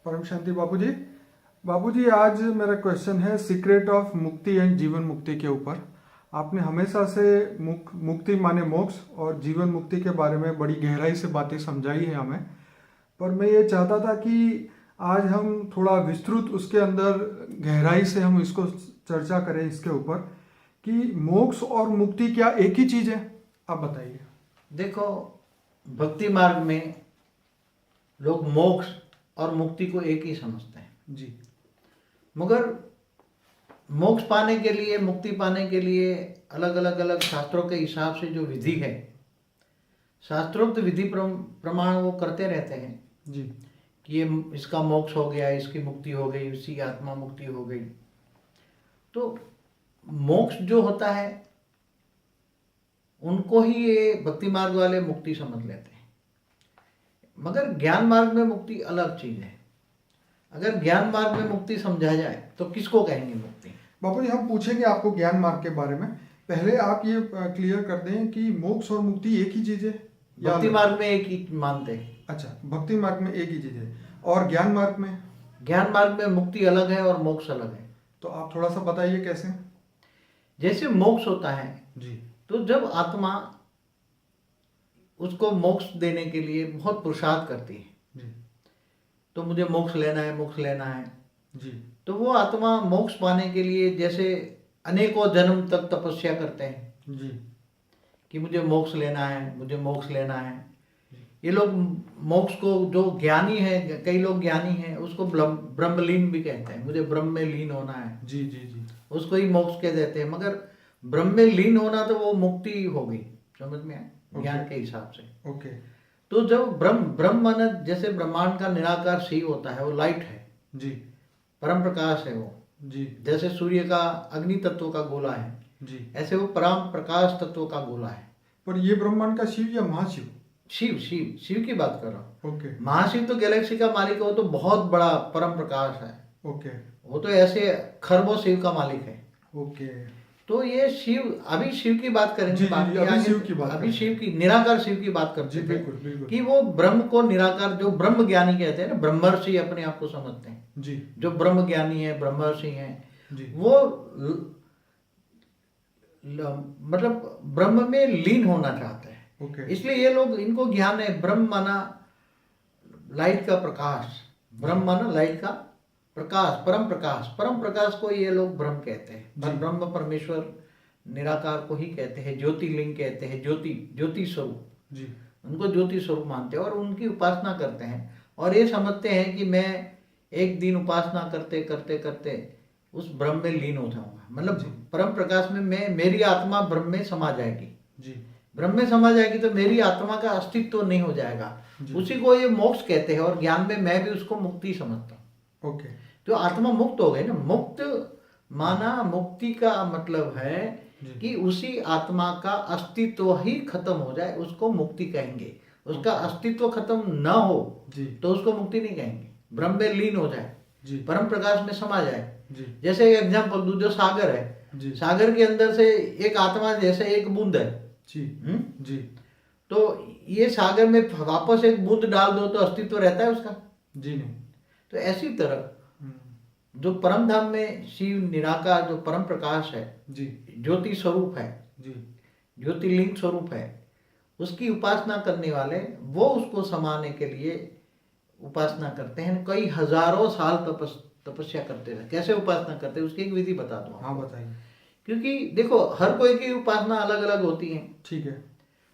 परम शांति बाबूजी। बाबूजी, आज मेरा क्वेश्चन है सीक्रेट ऑफ मुक्ति एंड जीवन मुक्ति के ऊपर। आपने हमेशा से मुक्ति माने मोक्ष और जीवन मुक्ति के बारे में बड़ी गहराई से बातें समझाई है हमें। पर मैं ये चाहता था कि आज हम थोड़ा विस्तृत उसके अंदर गहराई से हम इसको चर्चा करें इसके ऊपर कि मोक्ष और मुक्ति क्या एक ही चीज़ है। आप बताइए। देखो, भक्ति मार्ग में लोग मोक्ष और मुक्ति को एक ही समझते हैं जी। मगर मोक्ष पाने के लिए, मुक्ति पाने के लिए अलग शास्त्रों के हिसाब से जो विधि है, शास्त्रोक्त विधि प्रमाण वो करते रहते हैं जी कि ये इसका मोक्ष हो गया, इसकी मुक्ति हो गई, इसी की आत्मा मुक्ति हो गई। तो मोक्ष जो होता है उनको ही ये भक्ति मार्ग वाले मुक्ति समझ लेते हैं, मगर ज्ञान मार्ग में मुक्ति अलग चीज है। अगर ज्ञान मार्ग में मुक्ति समझा जाए तो किसको कहेंगे मुक्ति? बाबू जी, हम पूछेंगे आपको ज्ञान मार्ग के बारे में। पहले आप ये क्लियर कर दें कि मोक्ष और मुक्ति एक ही चीज है या भक्ति मार्ग में एक ही मानते हैं। अच्छा, भक्ति मार्ग में एक ही चीज है और ज्ञान मार्ग में? ज्ञान मार्ग में मुक्ति अलग है और मोक्ष अलग है। तो आप थोड़ा सा बताइए कैसे। जैसे मोक्ष होता है जी। तो जब आत्मा उसको मोक्ष देने के लिए बहुत पुरुषार्थ करती है जी तो मुझे मोक्ष लेना है, मोक्ष लेना है जी तो वो आत्मा मोक्ष पाने के लिए जैसे अनेकों जन्म तक तपस्या करते हैं जी कि मुझे मोक्ष लेना है, मुझे मोक्ष लेना है। ये लोग मोक्ष को, जो ज्ञानी है, कई लोग ज्ञानी हैं, उसको ब्रह्मलीन भी कहते हैं, मुझे ब्रह्म में लीन होना है। जी जी जी उसको ही मोक्ष कह देते हैं। मगर ब्रह्म में लीन होना तो वो मुक्ति हो गई, समझ में आया ज्ञान के हिसाब से। ओके। तो जब ब्रह्म माने जैसे ब्रह्मांड का निराकार शिव होता है, वो लाइट है जी, परम प्रकाश है वो। जी जैसे सूर्य का अग्नि तत्व का गोला है, जी, ऐसे वो परम प्रकाश तत्व का गोला है। पर ये ब्रह्मांड का शिव या महाशिव? शिव शिव शिव की बात कर रहा हूँ। ओके महाशिव तो गैलेक्सी का मालिक है, वो तो बहुत बड़ा परम प्रकाश है। ओके वो तो ऐसे खरबों शिव का मालिक है। ओके। तो ये शिव, अभी शिव की बात करेंगे, जी, जी, बाकी अभी आगे शिव की बात अभी करेंगे। शिव की, निराकार शिव की बात करते जी, थे बिल्कुल बिल्कुल। कि वो ब्रह्म को निराकार, जो ब्रह्म ज्ञानी कहते हैं ना, ब्रह्मर्षि अपने आप को समझते हैं, जी जो ब्रह्म ज्ञानी है, ब्रह्मर्षि हैं, जी, वो मतलब ब्रह्म में लीन होना चाहते हैं। ओके। इसलिए ये लोग, इनको ज्ञान है, ब्रह्म माना लाइट का प्रकाश, ब्रह्म माना लाइट का प्रकाश, परम प्रकाश को ये लोग ब्रह्म कहते हैं। पर ब्रह्म परमेश्वर निराकार को ही कहते हैं, ज्योतिर्लिंग कहते हैं, ज्योति स्वरूप जी उनको ज्योति स्वरूप मानते हैं और उनकी उपासना करते हैं। और ये समझते हैं कि मैं एक दिन उपासना करते करते करते उस ब्रह्म में लीन हो जाऊंगा, मतलब परम प्रकाश में मेरी आत्मा ब्रह्म में समा जाएगी। जी, ब्रह्म में समा जाएगी तो मेरी आत्मा का अस्तित्व तो नहीं हो जाएगा, उसी को ये मोक्ष कहते हैं। और ज्ञान में मैं भी उसको मुक्ति समझता हूँ। ओके। तो आत्मा मुक्त हो गई ना। मुक्त माना, मुक्ति का मतलब है कि उसी आत्मा का अस्तित्व ही खत्म हो जाए, उसको मुक्ति कहेंगे। उसका अस्तित्व खत्म न हो जी तो उसको मुक्ति नहीं कहेंगे। ब्रह्म में लीन हो जाए, जी परम प्रकाश में समा जाए। जी जैसे एग्जाम्पल दूं, जो सागर है, जी सागर के अंदर से एक आत्मा जैसे एक बूंद है। जी जी तो ये सागर में वापस एक बूंद डाल दो तो अस्तित्व रहता है उसका? जी नहीं। तो ऐसी तरह जो परम धाम में शिव निराकार, जो परम प्रकाश है, जी ज्योति स्वरूप है, जी ज्योतिर्लिंग स्वरूप है, उसकी उपासना करने वाले वो उसको समाने के लिए उपासना करते हैं। कई हजारों साल तपस्या करते हैं। कैसे उपासना करते हैं उसकी एक विधि बता दूं। हाँ बताइए। क्योंकि देखो, हर कोई की उपासना अलग अलग होती है। ठीक है।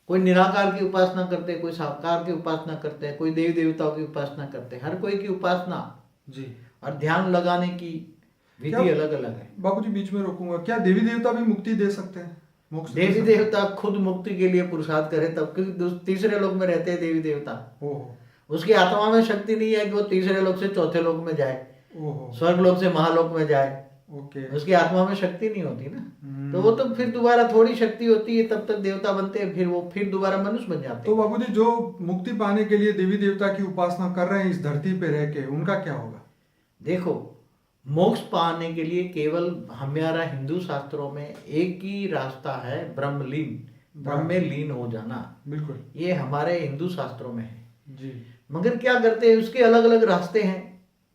कोई निराकार की उपासना करते हैं, कोई साकार की उपासना करते हैं, कोई देवी देवताओं की उपासना करते हैं। हर कोई की उपासना जी और ध्यान लगाने की विधि अलग अलग है। बाबूजी, बीच में रोकूंगा, क्या देवी देवता भी मुक्ति दे सकते हैं? मोक्ष दे देवी सकते हैं? देवता खुद मुक्ति के लिए पुरुषार्थ करे तब, क्योंकि तीसरे लोक में रहते हैं देवी देवता। ओहो उसकी आत्मा में शक्ति नहीं है कि वो तीसरे लोक से चौथे लोक में जाए, ओहो। स्वर्ग लोक से महालोक में जाए। ओके। उसकी आत्मा में शक्ति नहीं होती ना, तो वो तो फिर दोबारा थोड़ी शक्ति होती है, तब तक देवता बनते हैं, फिर वो फिर दोबारा मनुष्य बन जाते तो हैं। बाबूजी, जो मुक्ति पाने के लिए देवी देवता की उपासना कर रहे हैं इस धरती पे रह के, उनका क्या होगा? देखो, मोक्ष पाने के लिए केवल हमारा हिंदू शास्त्रों में एक ही रास्ता है, ब्रह्मलीन, ब्रह्म में लीन हो जाना। बिल्कुल। ये हमारे हिंदू शास्त्रों में है। जी मगर क्या करते हैं, उसके अलग अलग रास्ते हैं।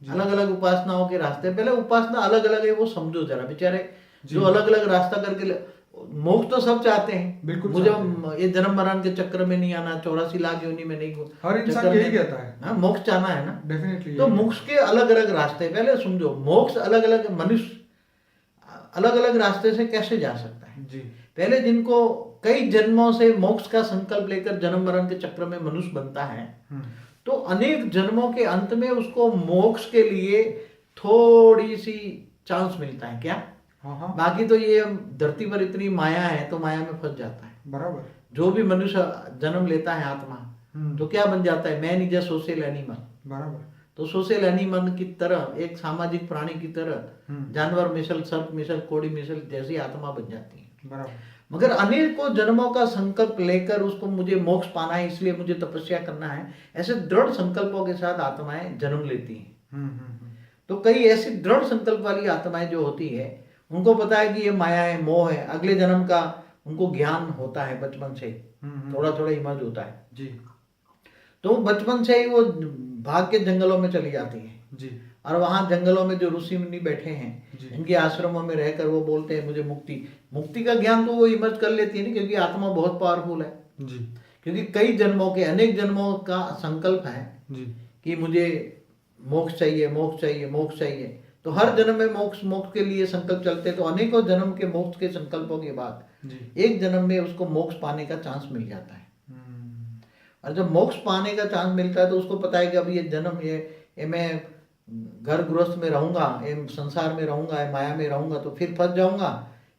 अलग अलग उपासनाओं के रास्ते। पहले उपासना अलग अलग है वो समझो जरा, बेचारे जो अलग अलग रास्ता करके मोक्ष तो सब चाहते हैं, बिल्कुल मुझे चाहते ये जन्म मरण के चक्र में नहीं आना, 84 लाख योनि में नहीं हर इंसान चक्कर यही में- कहता है। हाँ, मोक्ष चाहना है ना। डेफिनेटली। तो मोक्ष के अलग अलग रास्ते, पहले समझो मोक्ष अलग अलग, मनुष्य अलग अलग रास्ते से कैसे जा सकता है। जी पहले जिनको कई जन्मों से मोक्ष का संकल्प लेकर जन्म मरण के चक्र में मनुष्य बनता है, तो अनेक जन्मों के अंत में उसको मोक्ष के लिए थोड़ी सी चांस मिलता है क्या। हाँ हाँ बाकी तो ये धरती पर इतनी माया है तो माया में फंस जाता है। बराबर। जो भी मनुष्य जन्म लेता है आत्मा, हम्म। तो क्या बन जाता है, man is a social animal. बराबर। तो सोशल एनिमल की तरह, एक सामाजिक प्राणी की तरह जानवर मिसल, सर्प मिसल, कोड़ी मिसल जैसी आत्मा बन जाती है। बराबर। मगर अनेकों जन्मों का संकल्प लेकर उसको मुझे मोक्ष पाना है इसलिए मुझे तपस्या करना है, ऐसे दृढ़ संकल्पों के साथ आत्माएं जन्म लेती हैं। तो कई ऐसी दृढ़ संकल्प वाली आत्माएं जो होती है, उनको पता है कि ये माया है, मोह है, अगले जन्म का उनको ज्ञान होता है बचपन से, थोड़ा थोड़ा इमर्ज होता है जी। तो बचपन से ही वो भाग के जंगलों में चली जाती है जी। और वहां जंगलों में जो ऋषि मुनि बैठे हैं, जी। इनके आश्रमों में रहकर वो बोलते हैं मुझे मुक्ति का ज्ञान तो वो इमर्ज कर लेती है ना, क्योंकि आत्मा बहुत पावरफुल है। जी। क्योंकि कई जन्मों के, अनेक जन्मों का संकल्प है जी। कि मुझे मोक्ष चाहिए, मोक्ष चाहिए, मोक्ष चाहिए। तो हर जन्म में मोक्ष मोक्ष के लिए संकल्प चलते, तो अनेकों जन्म के मोक्ष के संकल्पों के बाद जी। एक जन्म में उसको मोक्ष पाने का चांस मिल जाता है। और जब मोक्ष पाने का चांस मिलता है तो उसको पता है कि अब ये जन्म, ये मैं घर गृहस्थ में रहूंगा, ये संसार में रहूंगा, ये माया में रहूंगा तो फिर फंस जाऊंगा,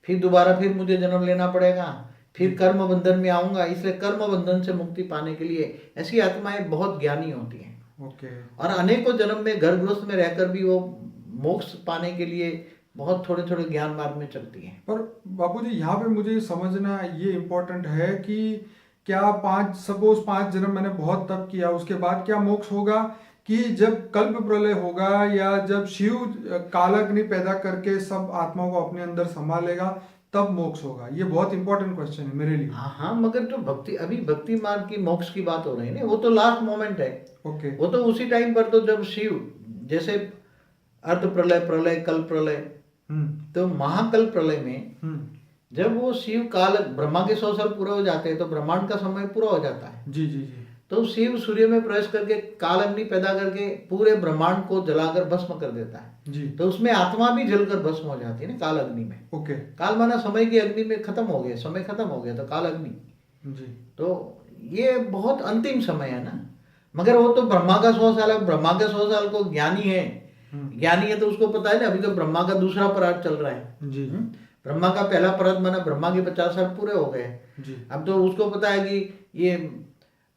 फिर दोबारा फिर मुझे जन्म लेना पड़ेगा, फिर कर्म बंधन में आऊंगा। इसलिए कर्म बंधन से मुक्ति पाने के लिए ऐसी आत्माएं बहुत ज्ञानी होती हैं। ओके। और अनेकों जन्म में घर गृहस्थ में रहकर भी वो मोक्ष पाने के लिए बहुत थोड़े थोड़े ज्ञान मार्ग में चलती हैं। पर बापूजी यहाँ पे मुझे समझना ये इम्पोर्टेंट है कि क्या सपोज 5 जन्म मैंने बहुत तप किया, उसके बाद क्या मोक्ष होगा, कि जब कल्प प्रलय होगा या जब शिव कालाग्नि पैदा करके सब आत्माओं को अपने अंदर संभालेगा तब मोक्ष होगा? ये बहुत इंपॉर्टेंट क्वेश्चन है मेरे लिए। हाँ, मगर जो भक्ति मार्ग की मोक्ष की बात हो रही है ना, वो तो लास्ट मोमेंट है। ओके। वो तो उसी टाइम पर, तो जब शिव, जैसे अर्ध प्रलय, प्रलय, कल्प प्रलय, तो महाकल्प प्रलय में जब वो शिव काल, ब्रह्मा के 100 साल पूरे हो जाते हैं तो ब्रह्मांड का समय पूरा हो जाता है। जी जी जी। तो शिव सूर्य में प्रवेश करके काल अग्नि पैदा करके पूरे ब्रह्मांड को जलाकर भस्म कर देता है जी। तो उसमें आत्मा भी जलकर भस्म हो जाती है ना काल अग्नि में। ओके। काल माना समय की अग्नि में खत्म हो गया, समय खत्म हो गया तो काल अग्नि। जी। तो ये बहुत अंतिम समय है ना। मगर वो तो ब्रह्मा का 100 साल है, ब्रह्मा का 100 साल को ज्ञानी है, ज्ञानी है तो उसको पता है ना, अभी तो ब्रह्मा का दूसरा पराग चल रहा है। जी। ब्रह्मा का पहला पराग माना ब्रह्मा के 50 साल पूरे हो गए। जी। अब तो उसको पता है कि ये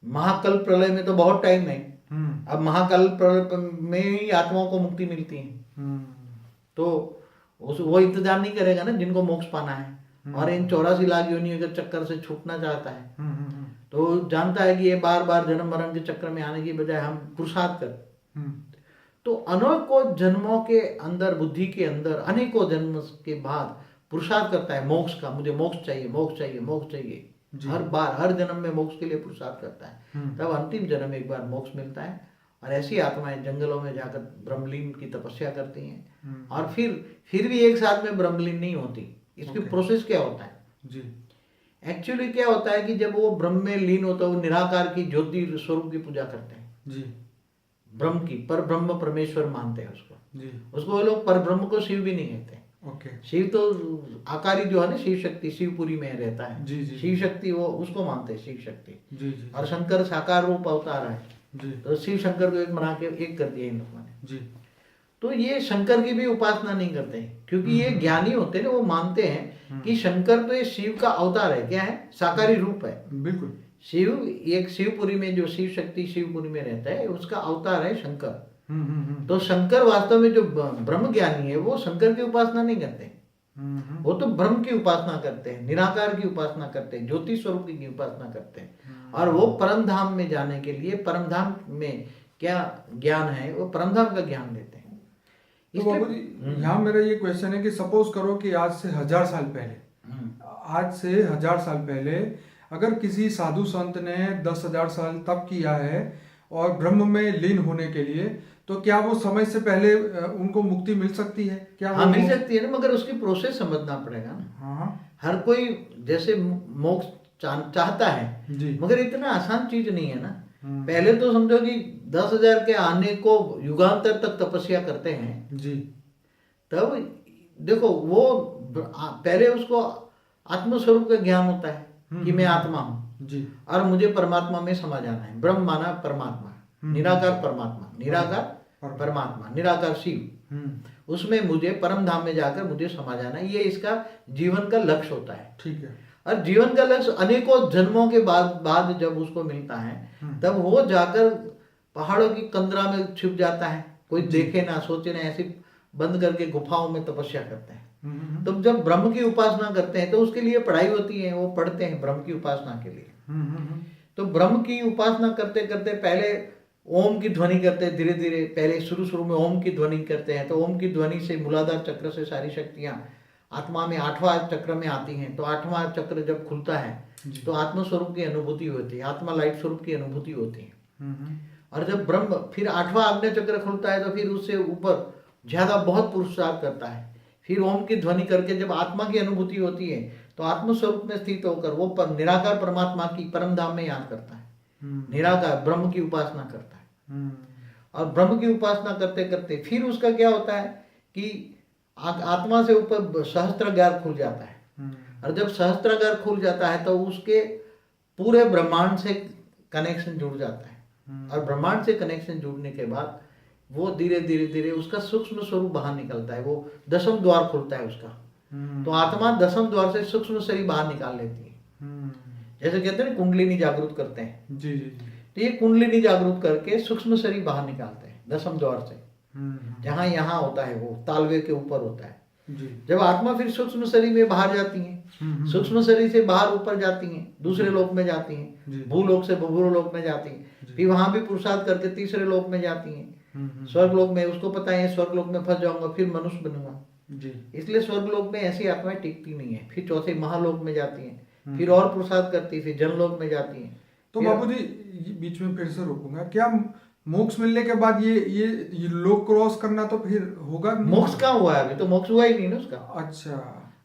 महाकल्प प्रलय में तो बहुत टाइम है, अब महाकल्प प्रलय में ही आत्माओं को मुक्ति मिलती है। तो वो इंतजार नहीं करेगा ना जिनको मोक्ष पाना है और इन 84 लाख योनियों के चक्कर से छूटना चाहता है। तो जानता है कि ये बार बार जन्म मरण के चक्कर में आने की बजाय हम पुरुषार्थ कर। तो अनेकों जन्मों के अंदर, बुद्धि के अंदर अनेकों जन्म के बाद पुरुषार्थ करता है मोक्ष का, मुझे मोक्ष चाहिए, मोक्ष चाहिए, मोक्ष चाहिए। हर बार, हर जन्म में मोक्ष के लिए पुरुषार्थ करता है। तब अंतिम जन्म एक बार मोक्ष मिलता है और ऐसी आत्माएं जंगलों में जाकर ब्रह्मलीन की तपस्या करती हैं और फिर भी एक साथ में ब्रह्मलीन नहीं होती। इसकी प्रोसेस क्या होता है जी? एक्चुअली क्या होता है कि जब वो ब्रह्म में लीन होता है, वो निराकार की ज्योति स्वरूप की पूजा करते हैं जी। ब्रह्म की, पर ब्रह्म परमेश्वर मानते हैं उसको जी। उसको वो लोग पर ब्रह्म को शिव भी नहीं कहते। ओके। शिव तो आकारी जो है ना, शिव शक्ति शिवपुरी में रहता है। जी जी। शिव शक्ति वो उसको मानते हैं, शिव शक्ति। जी जी। और शंकर साकार रूप अवतार है जी। तो शिव शंकर को एक बना के एक कर दिया इन लोगों ने। जी। तो ये शंकर की भी उपासना नहीं करते हैं क्योंकि ये ज्ञानी होते हैं ना, वो मानते हैं कि शंकर तो ये शिव का अवतार है। क्या है? साकारी रूप है। बिल्कुल। शिव एक शिवपुरी में, जो शिव शक्ति शिवपुरी में रहता है, उसका अवतार है शंकर। तो शंकर वास्तव में जो ब्रह्म ज्ञानी है वो शंकर की उपासना नहीं करते, वो तो ब्रह्म की उपासना करते हैं, निराकार की उपासना करते हैं, ज्योति स्वरूप की उपासना करते हैं। और वो परम धाम में जाने के लिए, परम धाम में क्या ज्ञान है, वो परम धाम का ज्ञान देते हैं। तो बाबूजी यहाँ मेरा ये क्वेश्चन है कि सपोज करो कि आज से 1000 साल पहले अगर किसी साधु संत ने 10,000 साल तप किया है और ब्रह्म में लीन होने के लिए, तो क्या वो समय से पहले उनको मुक्ति मिल सकती है? क्या हाँ वो मिल सकती है ना, मगर उसकी प्रोसेस समझना पड़ेगा ना। हाँ हर कोई जैसे मोक्ष चाहता है, जी मगर इतना आसान चीज नहीं है ना। हम्म, पहले तो समझो कि 10,000 के आने को युगांतर तक तपस्या करते हैं, जी तब देखो वो पहले उसको आत्मस्वरूप का ज्ञान होता है कि मैं आत्मा हूँ जी और मुझे परमात्मा में समा जाना है। ब्रह्म माना परमात्मा, निराकार परमात्मा, निराकार परमात्मा, निराकार शिव, उसमें मुझे परम धाम में जाकर मुझे समा जाना है। ये इसका जीवन का लक्ष्य होता है। ठीक है। और जीवन का लक्ष्य अनेकों जन्मों के बाद जब उसको मिलता है, तब वो जाकर पहाड़ों की कंदरा में छिप जाता है, कोई देखे ना सोचे ना, ऐसे बंद करके गुफाओं में तपस्या करते हैं। तो जब ब्रह्म की उपासना करते हैं तो उसके लिए पढ़ाई होती है, वो पढ़ते हैं ब्रह्म की उपासना के लिए। तो ब्रह्म की उपासना करते करते पहले ओम की ध्वनि करते हैं, धीरे धीरे पहले शुरू में ओम की ध्वनि करते हैं। तो ओम की ध्वनि से मूलाधार चक्र से सारी शक्तियां आत्मा में 8वां चक्र में आती हैं। तो 8वां चक्र जब खुलता है तो आत्म स्वरूप की अनुभूति होती है, आत्मा लाइट स्वरूप की अनुभूति होती है। और जब ब्रह्म फिर 8वां आज्ञा चक्र खुलता है तो फिर उससे ऊपर ज्यादा बहुत पुरुषार्थ करता है। फिर ओम की ध्वनि करके जब आत्मा की अनुभूति होती है तो आत्म स्वरूप में स्थित होकर वो निराकार परमात्मा की परम धाम में याद करता है, निराकार ब्रह्म की उपासना करता है। और ब्रह्म की उपासना करते करते फिर उसका क्या होता है कि आत्मा से ऊपर सहस्त्रागार खुल जाता है। और जब सहस्त्रागार खुल जाता है तो उसके पूरे ब्रह्मांड से कनेक्शन जुड़ जाता है। और ब्रह्मांड से कनेक्शन जुड़ने के बाद वो धीरे धीरे धीरे उसका सूक्ष्म स्वरूप बाहर निकलता है, वो 10वां द्वार खुलता है उसका। तो आत्मा 10वां द्वार से सूक्ष्म शरीर बाहर निकाल लेती है। जैसे कहते हैं कुंडलिनी जागृत करते हैं, जी जी तो ये कुंडलिनी जागृत करके सूक्ष्म शरीर बाहर निकालते हैं 10वें द्वार से, जहाँ यहाँ होता है वो तालवे के ऊपर होता है। जी जब आत्मा फिर सूक्ष्म शरीर में बाहर जाती है, सूक्ष्म शरीर से बाहर ऊपर जाती हैं, दूसरे लोक में जाती हैं, भूलोक से भूलोक में जाती हैं, फिर वहां भी पुरुषार्थ करके तीसरे लोक में जाती हैं। स्वर्ग लोक में उसको पता है स्वर्ग लोक में फंस जाऊंगा फिर मनुष्य बनूंगा जी, इसलिए स्वर्ग लोक में ऐसी आत्माएं टिकती नहीं है। फिर चौथे महालोक में जाती हैं, फिर और पुरुषार्थ करती है, फिर जनलोक में जाती हैं। तो बाबूजी बीच में फिर से रोकूंगा, क्या मोक्ष मिलने के बाद ये लोक क्रॉस करना तो फिर होगा नहीं? मोक्ष कहाँ हुआ है? अभी तो मोक्ष हुआ ही नहीं ना उसका। अच्छा,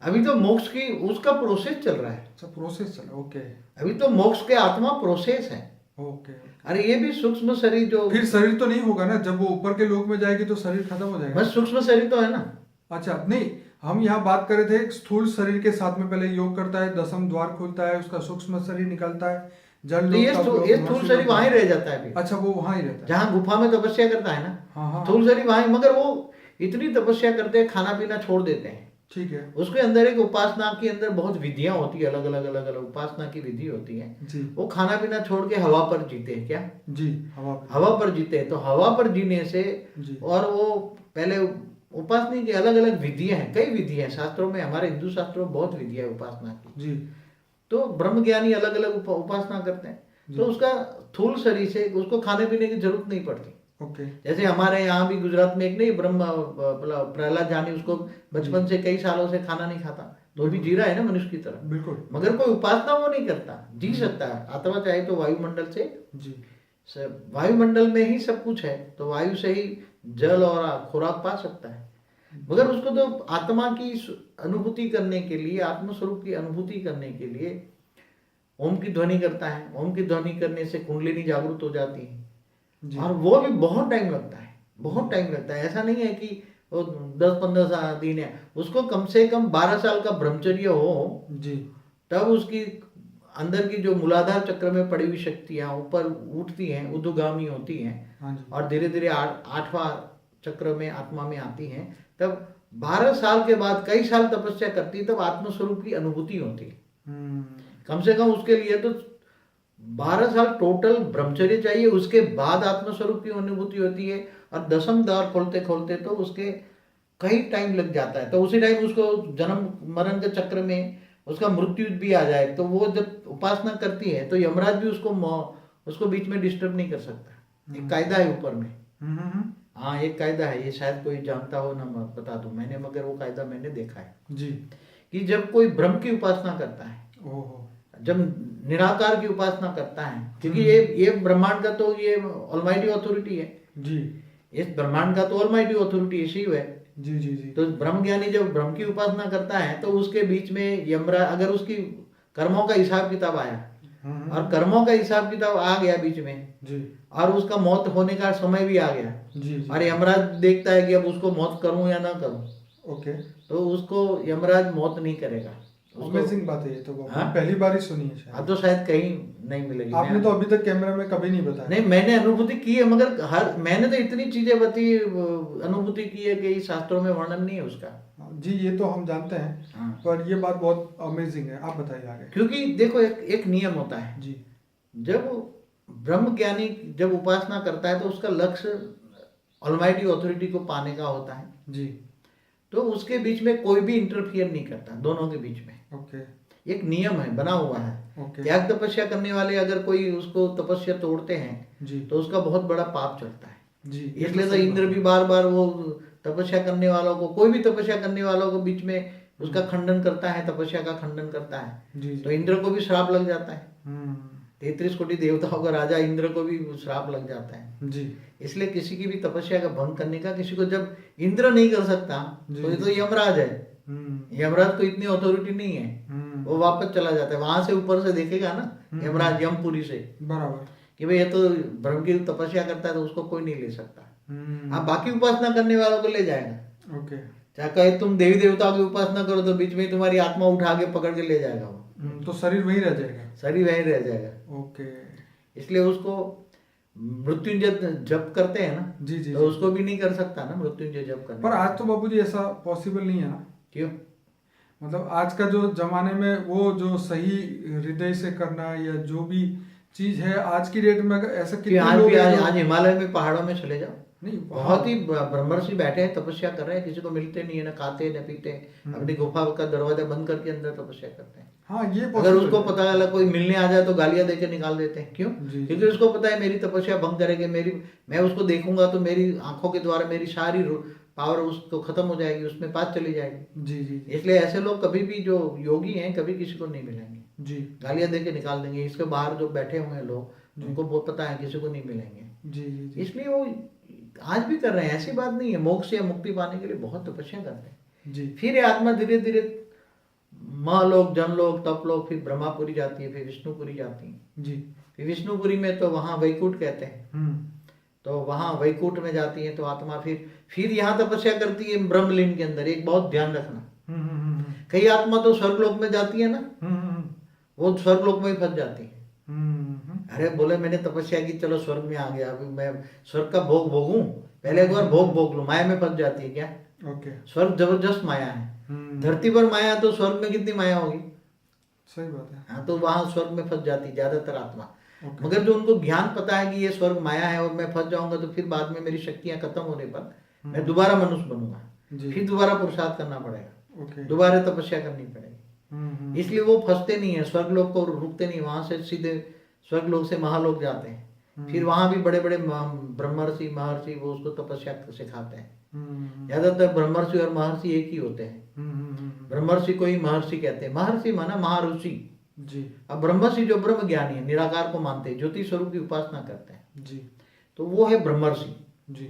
अभी तो मोक्ष की उसका प्रोसेस चल रहा है। अच्छा प्रोसेस चला, ओके अभी तो मोक्ष के आत्मा प्रोसेस है। ओके। अरे ये भी सूक्ष्म शरीर जो फिर शरीर तो नहीं होगा ना, जब वो ऊपर के लोक में जाएगी तो शरीर खत्म हो जाएगा। बस सूक्ष्म शरीर तो है ना। अच्छा नहीं, हम यहाँ बात कर रहे थे स्थूल शरीर के साथ में पहले योग करता है, 10वां द्वार खुलता है, उसका सूक्ष्म शरीर निकलता है, जल तो ये स्थूल शरीर वहां ही रह जाता है अभी। अच्छा वो वहां ही रहता है जहाँ गुफा में तपस्या करता है ना, हाँ स्थूल शरीर वहां, मगर वो इतनी तपस्या करते हैं, खाना पीना छोड़ देते हैं। ठीक है उसके अंदर एक उपासना के अंदर बहुत विधियां होती है, अलग अलग उपासना की विधि होती है जी वो खाना पीना छोड़ के हवा पर जीते हैं। क्या जी, हवा पर जीते हैं। तो हवा पर जीने से जी और वो पहले उपासना की अलग अलग विधियां हैं, कई विधियां हैं शास्त्रों में, हमारे हिंदू शास्त्रों में बहुत विधियां है उपासना की। जी तो ब्रह्म ज्ञानी अलग अलग उपासना करते हैं, तो उसका स्थूल शरीर से उसको खाने पीने की जरूरत नहीं पड़ती। ओके। जैसे हमारे यहाँ भी गुजरात में एक नहीं ब्रह्म प्रहलाद जानी, उसको बचपन से कई सालों से खाना नहीं खाता, तो भी जी रहा है ना मनुष्य की तरह। बिल्कुल। मगर कोई उपासना वो नहीं करता, जी सकता है। आत्मा चाहे तो वायुमंडल से, जी वायुमंडल में ही सब कुछ है, तो वायु से ही जल और खुराक पा सकता है। मगर उसको तो आत्मा की अनुभूति करने के लिए, आत्मस्वरूप की अनुभूति करने के लिए ओम की ध्वनि करता है। ओम की ध्वनि करने से कुंडलिनी जागृत हो जाती है, और वो भी बहुत टाइम लगता है, बहुत टाइम लगता है। ऐसा नहीं है कि वो 10-15 दिन है, उसको कम से कम 12 साल का ब्रह्मचर्य हो जी, तब उसकी अंदर की जो मूलाधार चक्र में पड़ी हुई शक्तियां ऊपर उठती हैं, ऊर्ध्वगामी होती हैं, और धीरे धीरे 8वां चक्र में आत्मा में आती हैं। तब 12 साल के बाद कई साल तपस्या करती है, तब आत्मस्वरूप की अनुभूति होती है। कम से कम उसके लिए तो 12 साल टोटल ब्रह्मचर्य चाहिए, उसके बाद आत्मस्वरूप की अनुभूति होती है। और 10वां द्वार खोलते खोलते तो उसके कई टाइम लग जाता है। तो उसी टाइम उसको जन्म मरण के चक्र में उसका मृत्यु भी आ जाए, तो वो जब उपासना करती है तो यमराज भी उसको बीच में डिस्टर्ब नहीं कर सकता। एक कायदा है ऊपर में। हाँ एक कायदा है, ये शायद कोई जानता हो ना, मैं बता दूं मगर वो कायदा मैंने देखा है जी, कि जब कोई ब्रह्म की उपासना करता है, ओहो, जब निराकार की उपासना करता है, क्योंकि ये ब्रह्मांड का तो ये ऑलमाइटी अथॉरिटी है, जी इस ब्रह्मांड का तो ऑलमाइटी अथॉरिटी शिव है। जी जी जी तो ब्रह्म ज्ञानी जब ब्रह्म की उपासना करता है तो उसके बीच में यमराज, अगर उसकी कर्मों का हिसाब किताब आया और कर्मों का हिसाब किताब आ गया बीच में, जी और उसका मौत होने का समय भी आ गया, जी जी और यमराज देखता है कि अब उसको मौत करूं या ना करूं, ओके। तो उसको यमराज मौत नहीं करेगा। अमेजिंग बात है ये तो, हाँ? पहली बार ही सुनी है शायद। अब तो शायद कहीं नहीं मिलेगी। आपने तो अभी तक कैमरा में कभी नहीं बताया। नहीं, मैंने अनुभूति की है, मगर मैंने तो इतनी चीजें अनुभूति की है कि शास्त्रों में वर्णन नहीं है उसका। जी ये तो हम जानते हैं, हाँ। पर ये बात बहुत अमेजिंग है, आप बताइए आगे। क्योंकि देखो एक नियम होता है, जी जब ब्रह्म ज्ञानी जब उपासना करता है तो उसका लक्ष्य ऑलमाइटी अथॉरिटी को पाने का होता है, जी तो उसके बीच में कोई भी इंटरफियर नहीं करता दोनों के बीच में। ओके एक नियम है, बना हुआ है। ओके त्याग तपस्या करने वाले अगर कोई उसको तपस्या तोड़ते हैं जी तो उसका बहुत बड़ा पाप चढ़ता है। जी ये इसलिए तो सही इंद्र बात भी बार बार वो तपस्या करने वालों को, कोई भी तपस्या करने वालों को बीच में उसका खंडन करता है, तपस्या का खंडन करता है, है। जी तो जी इंद्र को भी श्राप लग जाता है। हम्म 33 कोटि देवताओं का राजा इंद्र को भी श्राप लग जाता है। जी इसलिए किसी की भी तपस्या का भंग करने का, किसी को जब इंद्र नहीं कर सकता जी, तो ये तो जी। यमराज है। हम्म यमराज को इतनी अथॉरिटी नहीं है, वो वापस चला जाता है, वहां से ऊपर से देखेगा ना यमराज यमपुरी से बराबर। कि भाई ये तो ब्रह्म की तपस्या करता है, तो उसको कोई नहीं ले सकता। हम्म आप बाकी उपासना करने वालों को ले जाएगा। ओके। चाहे कहे तुम देवी देवताओं की उपासना करो तो बीच में ही तुम्हारी आत्मा उठा के पकड़ के ले जाएगा वो, तो शरीर वहीं रह जाएगा। शरीर वहीं रह जाएगा। ओके। इसलिए उसको मृत्युंजय जप करते हैं ना, जी जी तो उसको भी नहीं कर सकता ना मृत्युंजय जप करने। पर आज तो बाबूजी ऐसा पॉसिबल नहीं है ना। क्यों? मतलब आज का जो जमाने में वो जो सही हृदय से करना या जो भी चीज है आज की डेट में, अगर ऐसा कि कितने आज लोग भी हैं आज जो- आज हिमालय में पहाड़ों में चले जाओ, नहीं बहुत ही ब्रह्मर्षि बैठे हैं, तपस्या कर रहे हैं, किसी को मिलते नहीं है, ना खाते न पीते, अपनी गुफा का दरवाजा बंद करके अंदर तपस्या करते हैं। हाँ ये अगर possible उसको है। पता चला कोई मिलने आ जाए तो गालियां देके निकाल देते हैं। क्यों? जी। क्योंकि उसको पता है मेरी तपस्या भंग करेगी, मैं उसको देखूंगा तो मेरी आंखों के द्वारा मेरी सारी पावर उसको खत्म हो जाएगी, उसमें बात चली जाएगी। जी जी जी इसलिए ऐसे लोग कभी भी जो योगी हैं कभी किसी को नहीं मिलेंगे, जी गालियां देके निकाल देंगे। इसके बाहर जो बैठे हुए हैं लोग, उनको बहुत पता है किसी को नहीं मिलेंगे, जी जी जी इसलिए वो आज भी कर रहे हैं। ऐसी बात नहीं है, मोक्ष या मुक्ति पाने के लिए बहुत तपस्या करते हैं। जी फिर ये आत्मा धीरे धीरे महलोक, जनलोक, तपलोक, फिर ब्रह्मापुरी जाती है, फिर विष्णुपुरी जाती है। जी फिर विष्णुपुरी में तो वहाँ वैकुंठ कहते हैं, तो वहाँ वैकुंठ में जाती है तो आत्मा फिर यहाँ तपस्या करती है ब्रह्मलीन के अंदर। एक बहुत ध्यान रखना, कई आत्मा तो स्वर्गलोक में जाती है ना, वो स्वर्गलोक में ही फंस जाती है। अरे बोले मैंने तपस्या की, चलो स्वर्ग में आ गया, अभी मैं स्वर्ग का भोग भोगूं, पहले एक बार भोग लूं। माया में फंस जाती है क्या? ओके स्वर्ग जबरदस्त माया है। धरती पर माया तो स्वर्ग में कितनी माया होगी? सही बात है। हाँ, तो वहां स्वर्ग में फंस जाती है ज्यादातर आत्मा। ओके। मगर जो उनको ज्ञान पता है कि ये स्वर्ग माया है और मैं फंस जाऊंगा तो फिर बाद में मेरी शक्तियां खत्म होने पर मैं दोबारा मनुष्य बनूंगा, जी। फिर दोबारा पुरुषार्थ करना पड़ेगा, ओके। दोबारा तपस्या करनी पड़ेगी। इसलिए वो फंसते नहीं है, स्वर्गलोक को रुकते नहीं, वहां से सीधे स्वर्गलोक से महालोक जाते हैं। फिर वहां भी बड़े बड़े ब्रह्मर्षि महर्षि वो उसको तपस्या सिखाते हैं। ज्यादातर ब्रह्मर्षि और महर्षि एक ही होते हैं। ब्रह्मर्षि को ही महर्षि कहते हैं, महर्षि माना महाऋषि जी। अब ब्रह्मर्षि जो ब्रह्म ज्ञानी है, निराकार को मानते हैं, ज्योति स्वरूप की उपासना करते हैं, जी तो वो है ब्रह्मर्षि। जी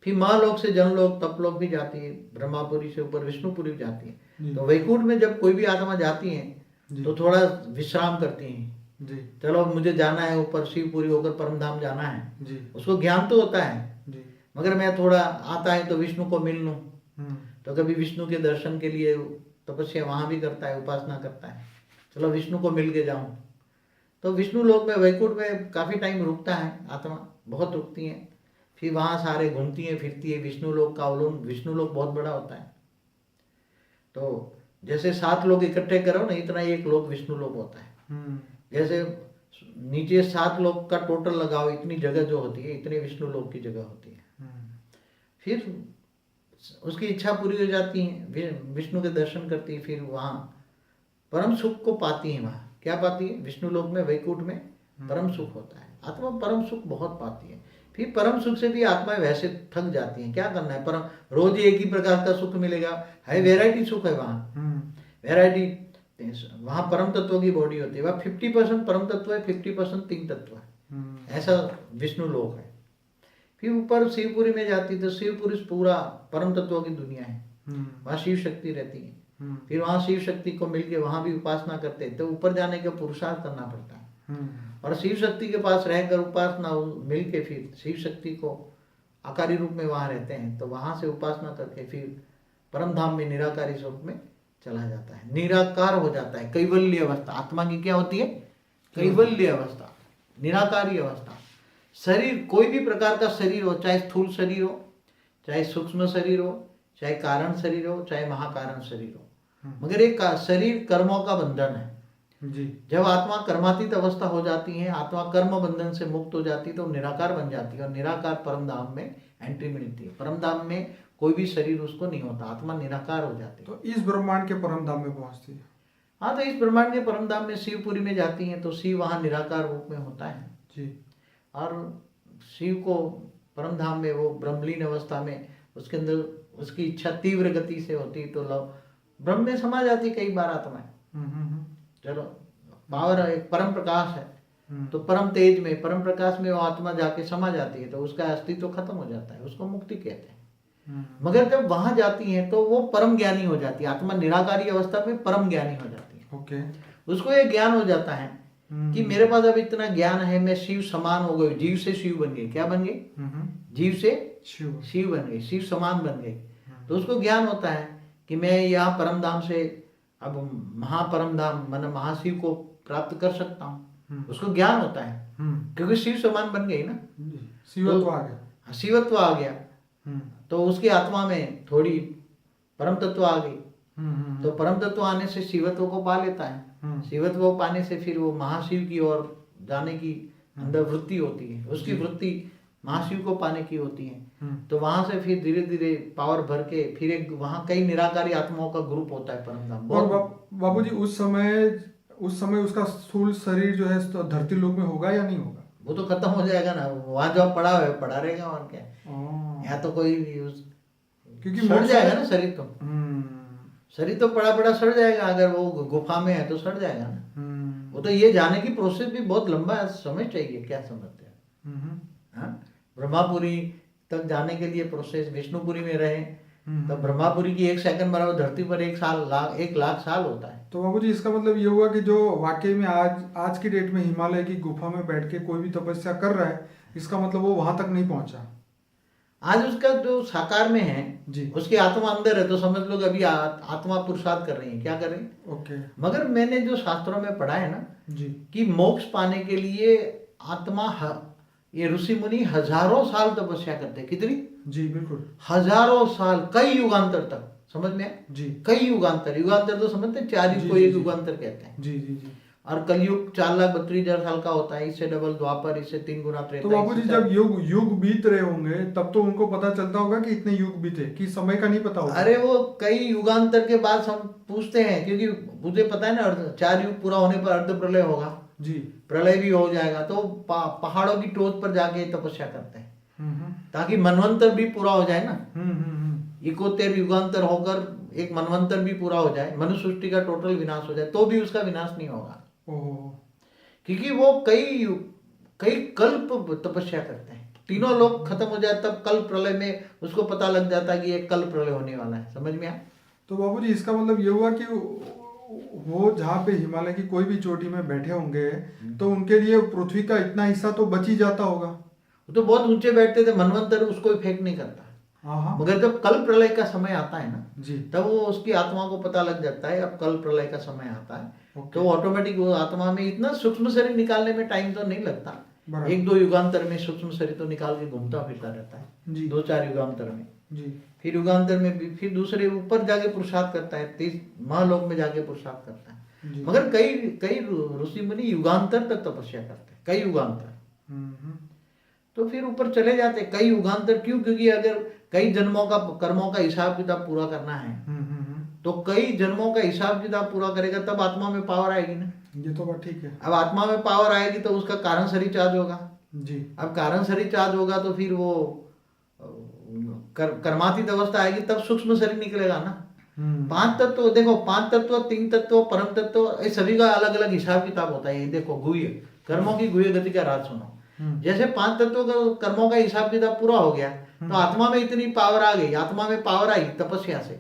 फिर महालोक से जनलोक तपलोक भी जाती है, ब्रह्मापुरी से ऊपर विष्णुपुरी भी जाती है। तो वैकुंठ में जब कोई भी आत्मा जाती है तो थोड़ा विश्राम करती है, जी चलो मुझे जाना है ऊपर शिवपुरी होकर परम धाम जाना है। जी उसको ज्ञान तो होता है, जी मगर मैं थोड़ा आता है तो विष्णु को मिल लूं, तो कभी विष्णु के दर्शन के लिए तपस्या वहां भी करता है, उपासना करता है, चलो विष्णु को मिल के जाऊं। तो विष्णु लोक में वैकुंठ में काफी टाइम रुकता है आत्मा, बहुत रुकती है। फिर वहां सारे घूमती है फिरती है। विष्णु लोक का अवलोकन, विष्णु लोक बहुत बड़ा होता है, तो जैसे 7 लोग इकट्ठे करो ना, इतना एक लोक विष्णु लोक होता है। जैसे नीचे 7 लोग का टोटल लगाओ, इतनी जगह जो होती है, इतने विष्णु लोक की जगह होती है। फिर उसकी इच्छा पूरी हो जाती है, विष्णु के दर्शन करती है, फिर वहां परम सुख को पाती है। वहां क्या पाती है? विष्णु लोक में, वैकुंठ में परम सुख होता है। आत्मा परम सुख बहुत पाती है। फिर परम सुख से भी आत्मा वैसे थक जाती है, क्या करना है, परम रोज एक ही प्रकार का सुख मिलेगा, है वैरायटी सुख है वहां, वैरायटी। वहां परम तत्व की बॉडी होती है, वह 50% परम तत्व है, 50% तीन तत्व है। ऐसा विष्णु लोक है। फिर ऊपर शिवपुरी में जाती तो शिवपुरी पूरा परम तत्वों की दुनिया है, वहाँ शिव शक्ति रहती है। फिर वहाँ शिव शक्ति को मिलके वहाँ भी उपासना करते हैं, तो ऊपर जाने का पुरुषार्थ करना पड़ता है। और शिव शक्ति के पास रहकर उपासना मिलके फिर शिव शक्ति को आकारी रूप में वहाँ रहते हैं, तो वहाँ से उपासना करके फिर परम धाम में निराकारी स्वरूप में चला जाता है, निराकार हो जाता है। कैवल्य अवस्था आत्मा की क्या होती है? कैवल्य अवस्था, निराकारी अवस्था। शरीर कोई भी प्रकार का शरीर हो, चाहे स्थूल शरीर हो, चाहे सूक्ष्म शरीर हो, चाहे कारण शरीर हो, चाहे महाकारण शरीर हो, मगर एक शरीर कर्मों का बंधन है जी। जब आत्मा कर्मातीत अवस्था हो जाती है, आत्मा कर्म बंधन से मुक्त हो जाती है, तो निराकार बन जाती है और निराकार परम धाम में एंट्री मिलती है। परम धाम में कोई भी शरीर उसको नहीं होता, आत्मा निराकार हो जाती है। तो इस ब्रह्मांड के परम धाम में पहुंचती है। हाँ, तो इस ब्रह्मांड के परम धाम में शिवपुरी में जाती है, तो शिव वहाँ निराकार रूप में होता है जी। और शिव को परम धाम में वो ब्रह्मलीन अवस्था में उसके अंदर उसकी इच्छा तीव्र गति से होती, तो ब्रह्म में समा जाती कई बार आत्माएं। चलो, पावर एक परम प्रकाश है, तो परम तेज में, परम प्रकाश में वो आत्मा जाके समा जाती है, तो उसका अस्तित्व खत्म हो जाता है, उसको मुक्ति कहते हैं। मगर जब वहां जाती है तो वो परम ज्ञानी हो जाती है, आत्मा निराकारी अवस्था में परम ज्ञानी हो जाती है। ओके। उसको ये ज्ञान हो जाता है कि मेरे पास अब इतना ज्ञान है, मैं शिव समान हो गई, जीव से शिव बन गई। क्या बन गई? जीव से शिव बन गई, शिव समान बन गई। तो उसको ज्ञान होता है कि मैं यहाँ परम धाम से अब महापरम धाम मन महाशिव को प्राप्त कर सकता हूँ। उसको ज्ञान होता है क्योंकि शिव समान बन गई ना, शिवत्व आ गया। शिवत्व आ गया, तो उसकी आत्मा में थोड़ी परम तत्व आ गई। तो परम तत्व आने से शिवत्व को पा लेता है, शिवत्व को पाने से फिर वो महाशिव की ओर जाने की अंदर वृत्ति होती है, उसकी वृत्ति महाशिव को पाने की होती है। तो वहां से फिर धीरे धीरे पावर भर के फिर एक वहां कई निराकारी आत्माओं का ग्रुप होता है परम धाम। और बाबूजी उस समय उसका स्थूल शरीर जो है तो धरती लोक में होगा या नहीं होगा? वो तो खत्म हो जाएगा ना, वहां जो पड़ा है पड़ा रहेगा, और क्या यहाँ तो कोई क्योंकि सड़ जाएगा ना शरीर, तो शरीर तो पड़ा पड़ा सड़ जाएगा, अगर वो गुफा में है तो सड़ जाएगा ना। वो तो ये जाने की प्रोसेस भी बहुत लंबा है, समय चाहिए। क्या समझते हैं? ब्रह्मापुरी तक जाने के लिए प्रोसेस, विष्णुपुरी में रहे तो ब्रह्मापुरी की 1 सेकंड बराबर धरती पर 1 लाख साल होता है। तो बाबूजी इसका मतलब ये हुआ कि जो वाकई में आज की डेट में हिमालय की गुफा में बैठ के कोई भी तपस्या कर रहा है, इसका मतलब वो वहां तक नहीं पहुंचा। आज उसका जो साकार में है जी, उसकी आत्मा अंदर है, तो समझ लो अभी आत्मा पुरुषार्थ कर रही है। क्या कर रही है? ओके। मगर मैंने जो शास्त्रों में पढ़ा है ना जी, कि मोक्ष पाने के लिए आत्मा ये ऋषि मुनि हजारों साल तपस्या करते हैं। कितनी? जी बिल्कुल, हजारों साल, कई युगांतर तक। समझ में आया? जी, कई युगांतर, युगांतर तो समझते हैं, 4 युग को एक युगांतर कहते हैं। जी जी जी। और कलयुग 4,32,000 साल का होता है, इससे डबल द्वापर, इससे 3 गुना त्रेता। तो बाबूजी जब युग बीत रहे होंगे तब तो उनको पता चलता होगा कि इतने युग बीते, कि समय का नहीं पता होगा। अरे वो कई युगांतर के बाद हम पूछते हैं, क्योंकि मुझे पता है ना 4 युग पूरा होने पर अर्ध प्रलय होगा जी, प्रलय भी हो जाएगा, तो पहाड़ों की टोच पर जाके तपस्या करते हैं ताकि मनवंतर भी पूरा हो जाए ना। 71 युगांतर होकर एक मनवंतर भी पूरा हो जाए, मनुष्य सृष्टि का टोटल विनाश हो जाए, तो भी उसका विनाश नहीं होगा, क्योंकि वो कई कल्प तपस्या करते हैं। तीनों लोग खत्म हो जाए तब कल प्रलय में उसको पता लग जाता है कि ये कल प्रलय होने वाला है। समझ में आया? तो बाबूजी इसका मतलब ये हुआ कि वो जहाँ पे हिमालय की कोई भी चोटी में बैठे होंगे तो उनके लिए पृथ्वी का इतना हिस्सा तो बच ही जाता होगा। वो तो बहुत ऊंचे बैठते थे, मनवंतर उसको इफेक्ट नहीं करता। मगर जब कल प्रलय का समय आता है ना जी, तब वो उसकी आत्मा को पता लग जाता है अब कल प्रलय का समय आता है, तो ऑटोमेटिक वो आत्मा में इतना सूक्ष्म शरीर निकालने में टाइम तो नहीं लगता, 1-2 युगांतर में सूक्ष्म शरीर तो निकाल के घूमता फिरता रहता है, 2-4 युगांतर में जी। फिर युगांतर में भी फिर दूसरे ऊपर जाके पुरुषार्थ करता है, 30 महालोक में जाके पुरुषार्थ करता है। मगर कई ऋषि मुनि युगांतर तक तपस्या करते हैं, कई युगांतर। तो फिर ऊपर चले जाते कई युगांतर। क्यों? क्योंकि अगर कई जन्मों का कर्मों का हिसाब किताब पूरा करना है तो कई जन्मों का हिसाब किताब पूरा करेगा तब आत्मा में पावर आएगी ना। ये तो बात ठीक है। अब आत्मा में पावर आएगी तो उसका कारण शरीर चार्ज होगा जी। अब कारण शरीर चार्ज होगा तो फिर वो कर्मातीत अवस्था आएगी तब सूक्ष्म शरीर निकलेगा ना। पांच तत्व देखो, पांच तत्व, तीन तत्व, परम तत्व, ये सभी का अलग अलग हिसाब किताब होता है। ये देखो गुह्य कर्मों की गुह्य गति का राज सुनो। जैसे पांच तत्वों का कर्मों का हिसाब किताब पूरा हो गया तो आत्मा में इतनी पावर आ गई, आत्मा में पावर आई तपस्या से,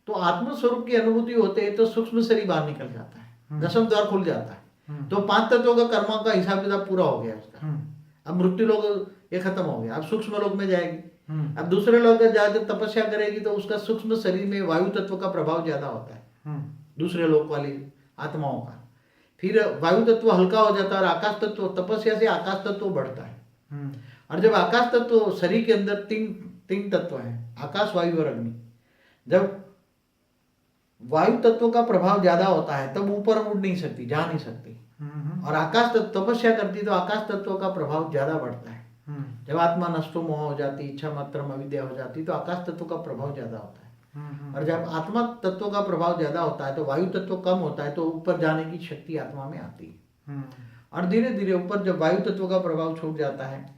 तो आत्म स्वरूप की अनुभूति होते है तो सूक्ष्म शरीर बाहर निकल जाता है, दसम द्वार खुल जाता है। तो पांच तत्वों का कर्मों का हिसाब किताब पूरा हो गया उसका। अब मृत्यु लोग ये खत्म हो गया, अब सूक्ष्म लोक में जाएगी। अब दूसरे लोग जाकर तपस्या करेगी तो उसका सूक्ष्म शरीर में वायु तत्व का प्रभाव ज्यादा होता है दूसरे लोक वाली आत्माओं का। फिर वायु तत्व हल्का हो जाता है और आकाश तत्व, तपस्या से आकाश तत्व बढ़ता है। और जब आकाश तत्व, शरीर के अंदर तीन तत्व हैं, आकाश, वायु और अग्नि। जब वायु तत्व का प्रभाव ज्यादा होता है तब ऊपर उड़ नहीं सकती, जा नहीं सकती। और आकाश तत्व तपस्या करती तो आकाश तत्व का प्रभाव ज्यादा बढ़ता है। जब आत्मा नष्टो मोह हो जाती, इच्छा मात्र अविद्या हो जाती तो आकाश तत्व का प्रभाव ज्यादा होता है। और जब आत्मा तत्व का प्रभाव ज्यादा होता है तो वायु तत्व कम होता है, तो ऊपर जाने की शक्ति आत्मा में आती है। और धीरे धीरे ऊपर जब वायु तत्व का प्रभाव छूट जाता है